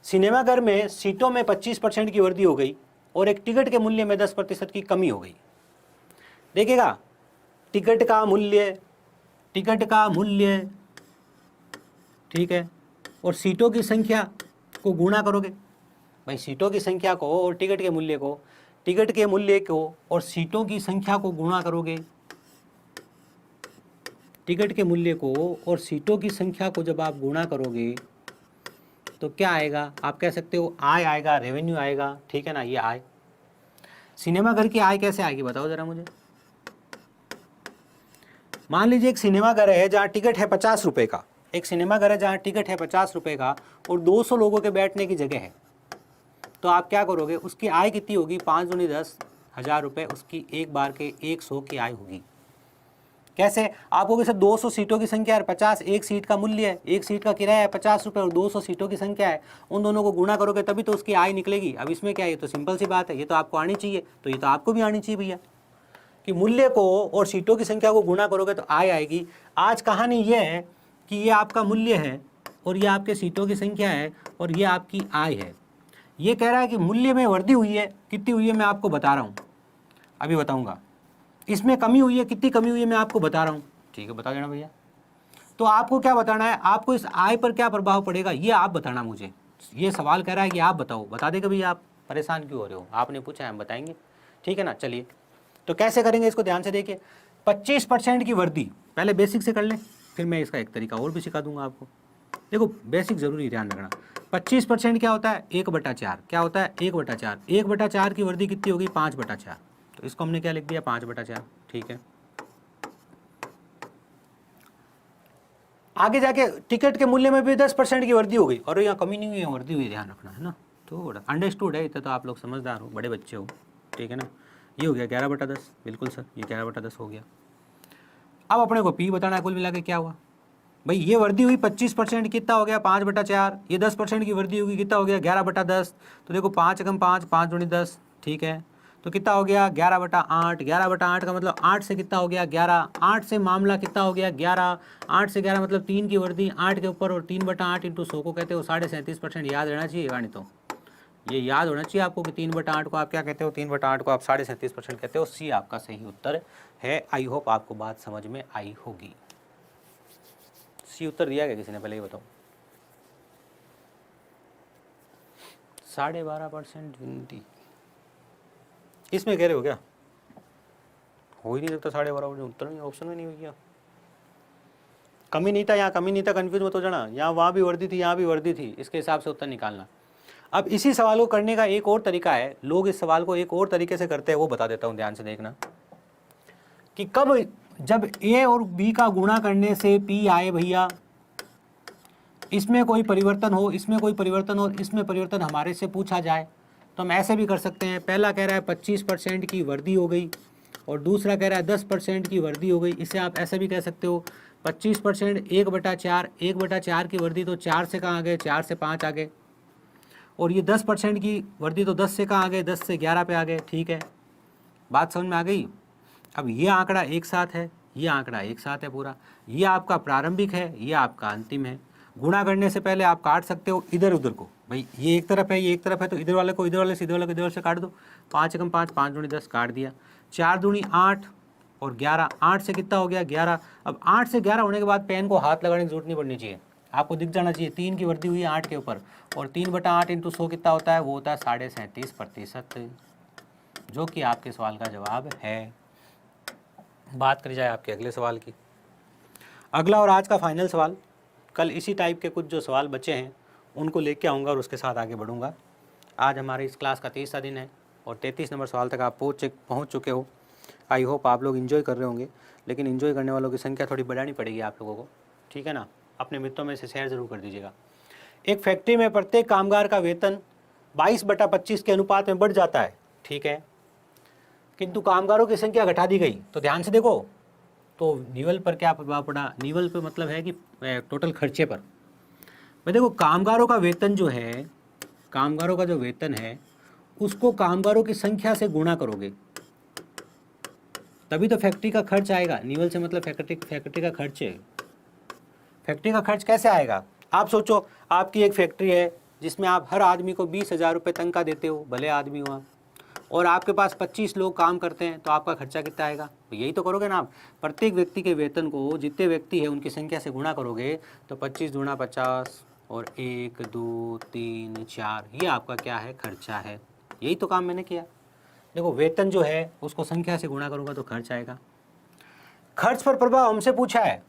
Speaker 1: सिनेमाघर में सीटों में 25% की वृद्धि हो गई और एक टिकट के मूल्य में 10% की कमी हो गई। देखिएगा, टिकट का मूल्य, ठीक है, और सीटों की संख्या को गुणा करोगे। भाई सीटों की संख्या को और टिकट के मूल्य को, और सीटों की संख्या को गुणा करोगे। टिकट के मूल्य को और सीटों की संख्या को जब आप गुणा करोगे तो क्या आएगा, आप कह सकते हो आय आएगा, रेवेन्यू आएगा। ठीक है ना, ये आय। सिनेमाघर की आय कैसे आएगी बताओ जरा मुझे। मान लीजिए एक सिनेमाघर है जहाँ टिकट है 50 रुपये का, और 200 लोगों के बैठने की जगह है। तो आप क्या करोगे, उसकी आय कितनी होगी, 5 दूनी 10, 1000 रुपये उसकी एक बार के 100 की आय होगी। कैसे, आपको कैसे, 200 सीटों की संख्या है, 50 एक सीट का मूल्य है, एक सीट का किराया है 50 रुपये, और 200 सीटों की संख्या है, उन दोनों को गुणा करोगे तभी तो उसकी आय निकलेगी। अब इसमें क्या है, ये तो सिंपल सी बात है, ये तो आपको आनी चाहिए, तो ये तो आपको भी आनी चाहिए भैया, कि मूल्य को और सीटों की संख्या को गुणा करोगे तो आय आएगी। आज कहानी ये है कि ये आपका मूल्य है और ये आपके सीटों की संख्या है और ये आपकी आय है। ये कह रहा है कि मूल्य में वृद्धि हुई है, कितनी हुई है मैं आपको बता रहा हूँ, अभी बताऊँगा। इसमें कमी हुई है, कितनी कमी हुई है मैं आपको बता रहा हूँ। ठीक है, बता देना भैया। तो आपको क्या बताना है, आपको इस आय पर क्या प्रभाव पड़ेगा ये आप बताना मुझे। ये सवाल कह रहा है कि आप बताओ, बता देगा भैया, आप परेशान क्यों हो रहे हो, आपने पूछा है हम बताएंगे। ठीक है ना, चलिए तो कैसे करेंगे इसको, ध्यान से देखिए। 25% की वृद्धि, पहले बेसिक से कर लें, फिर मैं इसका एक तरीका और भी सिखा दूंगा आपको। देखो बेसिक जरूरी ध्यान रखना। 25% क्या होता है, 1/4। क्या होता है, 1/4। 1/4 की वृद्धि कितनी होगी, 5/4। तो इसको हमने क्या लिख दिया, 5/4। ठीक है, आगे जाके टिकट के मूल्य में भी 10% की वृद्धि हो गई, और यहाँ कमी नहीं हुई है, वृद्धि हुई, ध्यान रखना है ना। तो अंडरस्टूड है, इतना तो आप लोग समझदार हो, बड़े बच्चे हो, ठीक है ना। ये हो गया 11/10, बिल्कुल सर, ये 11/10 हो गया। अब अपने को पी बताना है कुल मिला के क्या हुआ भाई। ये वृद्धि हुई 25%, कितना हो गया 5/4। ये 10% की वृद्धि होगी, कितना हो गया 11/10। तो देखो 5 × 5, 5 × 10, ठीक है। तो कितना हो गया 11/8। 11/8 का मतलब 8 से कितना हो गया 11। 8 से मामला कितना हो गया 11। 8 से 11 मतलब 3 की वृद्धि 8 के ऊपर, और 3/8 × 100 को कहते हो 37.5%। याद रहना चाहिए वाणी, तो ये याद होना चाहिए आपको कि 3/8 को आप क्या कहते हो, 3/8 को आप 37.5% कहते हो। सी आपका सही उत्तर है। आई होप आपको बात समझ में आई होगी। सी उत्तर दिया गया किसी ने, पहले ही बताओ। 12.5% गिनती इसमें कह रहे हो क्या? हो ही नहीं सकता 12.5%, उत्तर नहीं, ऑप्शन में नहीं हो गया। कमी नहीं था, यहाँ कमी नहीं था, कंफ्यूज मत हो जाना। यहाँ वहाँ भी वर्दी थी, यहाँ भी वर्दी थी, इसके हिसाब से उत्तर निकालना। अब इसी सवाल को करने का एक और तरीका है, लोग इस सवाल को एक और तरीके से करते हैं, वो बता देता हूँ, ध्यान से देखना। कि कब, जब ए और बी का गुणा करने से पी आए भैया, इसमें कोई परिवर्तन हो, इसमें कोई परिवर्तन हो, इसमें परिवर्तन हमारे से पूछा जाए, तो हम ऐसे भी कर सकते हैं। पहला कह रहा है 25% की वृद्धि हो गई, और दूसरा कह रहा है 10% की वृद्धि हो गई। इसे आप ऐसे भी कह सकते हो 25% 1/4, 1/4 की वृद्धि तो 4 से कहाँ आ गए, 4 से 5 आ गए, और ये 10% की वृद्धि तो 10 से कहाँ आ गए, 10 से 11 पे आ गए, ठीक है। बात समझ में आ गई। अब ये आंकड़ा एक साथ है, ये आंकड़ा एक साथ है पूरा, ये आपका प्रारंभिक है, ये आपका अंतिम है। गुणा करने से पहले आप काट सकते हो इधर उधर को, भाई ये एक तरफ है, ये एक तरफ है, तो इधर वाले को इधर वाले से, इधर वाले को इधर से काट दो। 5 × 5, 5 × 10 काट दिया। 4 दूनी 8 और 11, 8 से कितना हो गया 11। अब 8 से 11 होने के बाद पेन को हाथ लगाने की जरूरत नहीं पड़नी चाहिए, आपको दिख जाना चाहिए 3 की वृद्धि हुई है 8 के ऊपर, और 3/8 × 100 कितना होता है, वो होता है 37.5%, जो कि आपके सवाल का जवाब है। बात करी जाए आपके अगले सवाल की। अगला और आज का फाइनल सवाल, कल इसी टाइप के कुछ जो सवाल बचे हैं उनको लेके आऊँगा और उसके साथ आगे बढ़ूँगा। आज हमारे इस क्लास का 30वां दिन है और 33 नंबर सवाल तक आप पहुँच चुके हो। आई होप आप लोग इन्जॉय कर रहे होंगे, लेकिन इन्जॉय करने वालों की संख्या थोड़ी बढ़ानी पड़ेगी आप लोगों को, ठीक है ना। अपने मित्रों में से शेयर ज़रूर कर दीजिएगा। एक फैक्ट्री में प्रत्येक कामगार का वेतन 22/25 के अनुपात में बढ़ जाता है, ठीक है, किंतु कामगारों की संख्या घटा दी गई। तो ध्यान से देखो, तो निवल पर क्या प्रभाव पड़ा, निवल पे मतलब है कि टोटल खर्चे पर। मैं देखो कामगारों का वेतन जो है, कामगारों का जो वेतन है उसको कामगारों की संख्या से गुणा करोगे, तभी तो फैक्ट्री का खर्च आएगा। निवल से मतलब फैक्ट्री का खर्च है। फैक्ट्री का खर्च कैसे आएगा, आप सोचो, आपकी एक फैक्ट्री है जिसमें आप हर आदमी को 20,000 रुपये तनख्वाह देते हो, भले आदमी हुआ, और आपके पास 25 लोग काम करते हैं, तो आपका खर्चा कितना आएगा, तो यही तो करोगे ना आप। प्रत्येक व्यक्ति के वेतन को जितने व्यक्ति है उनकी संख्या से गुणा करोगे, तो 25 × 50 और 1 2 3 4, ये आपका क्या है, खर्चा है। यही तो काम मैंने किया। देखो वेतन जो है उसको संख्या से गुणा करूँगा तो खर्च आएगा। खर्च पर प्रभाव हमसे पूछा है,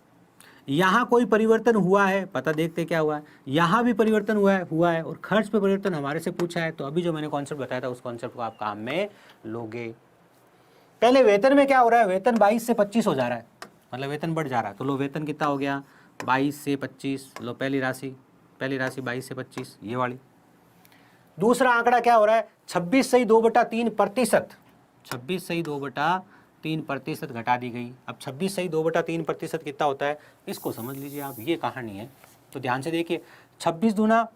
Speaker 1: यहाँ कोई परिवर्तन हुआ है, पता देखते क्या हुआ है, यहाँ भी परिवर्तन हुआ है, और खर्च पे परिवर्तन हमारे से पूछा है। तो अभी जो मैंने कॉन्सेप्ट बताया था उस कॉन्सेप्ट को आप काम में लोगे। पहले वेतन में क्या हो रहा है, वेतन 22 से 25 हो जा रहा है, मतलब वेतन बढ़ जा रहा है। तो लो वेतन कितना हो गया 22 से 25, लो पहली राशि 22 से 25 ये वाली। दूसरा आंकड़ा क्या हो रहा है 26/2/3%, 26/2/3% घटा दी गई। अब 26/2/3% कितना होता है, इसको समझ लीजिए आप, ये कहानी है। तो ध्यान से देखिए, 26 दूना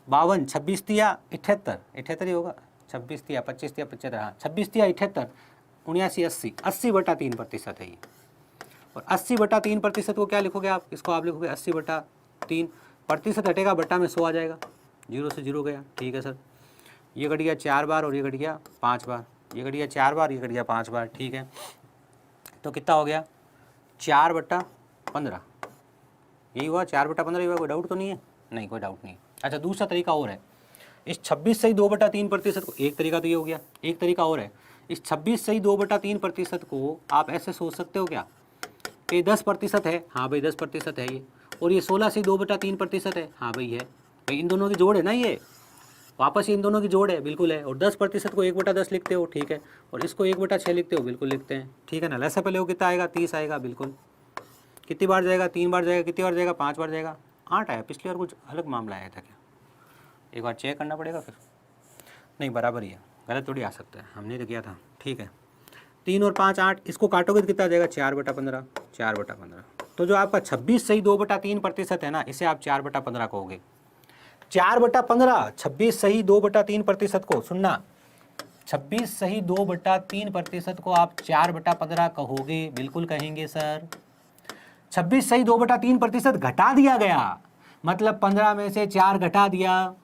Speaker 1: 52, 26 तिया 78, 78 ही होगा, 26 तिया 25 तिया 75, हाँ 26 तिया 78, 79 80, 80/3% है ये। और 80/3% को क्या लिखोगे आप, इसको आप लिखोगे 80/3, प्रतिशत हटेगा बट्टा में 100 आ जाएगा, 0 से 0 गया, ठीक है सर। ये घट गया 4 बार और ये घट गया 5 बार, ये घट गया 4 बार, ये घट गया 5 बार, ठीक है। तो कितना हो गया 4/15, यही हुआ 4/15 हुआ, कोई डाउट तो नहीं है, नहीं कोई डाउट नहीं। अच्छा दूसरा तरीका और है, इस 26/2/3% को, एक तरीका तो ये हो गया, एक तरीका और है, इस 26/2/3% को आप ऐसे सोच सकते हो क्या कि 10% है, हाँ भाई 10% है ये, और ये 16/2/3% है, हाँ भाई है, भाई इन दोनों की जोड़ है ना, ये वापस इन दोनों की जोड़ है, बिल्कुल है। और 10% को 1/10 लिखते हो, ठीक है, और इसको 1/6 लिखते हो, बिल्कुल लिखते हैं, ठीक है ना। लसा पहले वो कितना आएगा 30 आएगा, बिल्कुल। कितनी बार जाएगा, 3 बार जाएगा, कितनी बार जाएगा, 5 बार जाएगा, 8 आया। पिछली बार कुछ अलग मामला आया था क्या, एक बार चेक करना पड़ेगा फिर। नहीं बराबर ही है, गलत थोड़ी आ सकता है, हमने तो किया था। ठीक है, 3 और 5 8, इसको काटोगे तो कितना आ जाएगा 4/15, 4/15। तो जो आपका 26 सही 2/3% है ना, इसे आप 4/15 कहोगे। 4/15, 26 सही 2/3% को, सुनना, 26 सही 2/3% को आप 4/15 कहोगे, बिल्कुल कहेंगे सर। 26 सही 2/3% घटा दिया गया, मतलब 15 में से 4 घटा दिया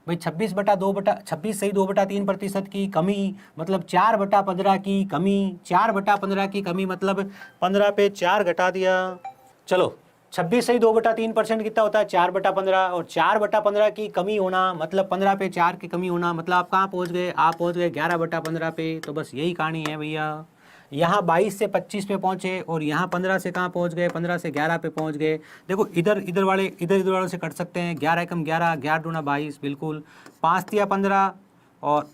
Speaker 1: भाई, 26 सही 2/3% की कमी मतलब 4/15 की कमी, 4/15 की कमी मतलब 15 पे 4 घटा दिया। चलो 26 सही 2/3% कितना होता है 4/15, और 4/15 की कमी होना मतलब 15 पे 4 की कमी होना, मतलब आप कहाँ पहुँच गए, आप पहुँच गए 11/15 पे। तो बस यही कहानी है भैया। यहाँ 22 से 25 पे पहुँचे और यहाँ 15 से कहाँ पहुँच गए, 15 से 11 पे पहुँच गए। देखो इधर वालों से कट सकते हैं, 11 एकम 11, 11 दूना 22, बिल्कुल। 5 तिया 15 और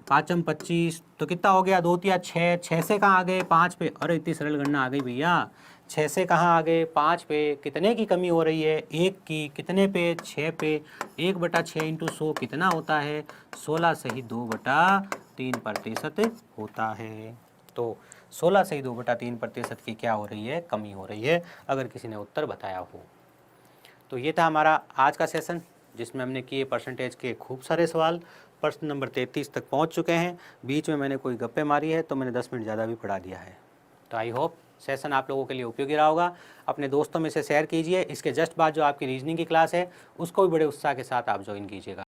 Speaker 1: 5 25, तो कितना हो गया, 2 तिया 6, 6 से कहाँ आ गए 5 पे। अरे इतनी सरल गणना आ गई भैया, 6 से कहाँ आ गए 5 पे। कितने की कमी हो रही है, 1 की। कितने पे, 6 पे। 1/6 × 100 कितना होता है, 16 सही 2/3% होता है। तो 16 सही 2/3% की क्या हो रही है, कमी हो रही है, अगर किसी ने उत्तर बताया हो। तो ये था हमारा आज का सेशन, जिसमें हमने किए परसेंटेज के खूब सारे सवाल। प्रश्न नंबर 33 तक पहुंच चुके हैं। बीच में मैंने कोई गप्पे मारी है तो मैंने 10 मिनट ज़्यादा भी पढ़ा दिया है। तो आई होप सेशन आप लोगों के लिए उपयोगी रहा होगा। अपने दोस्तों में से शेयर कीजिए। इसके जस्ट बाद जो आपकी रीजनिंग की क्लास है उसको भी बड़े उत्साह के साथ आप ज्वाइन कीजिएगा।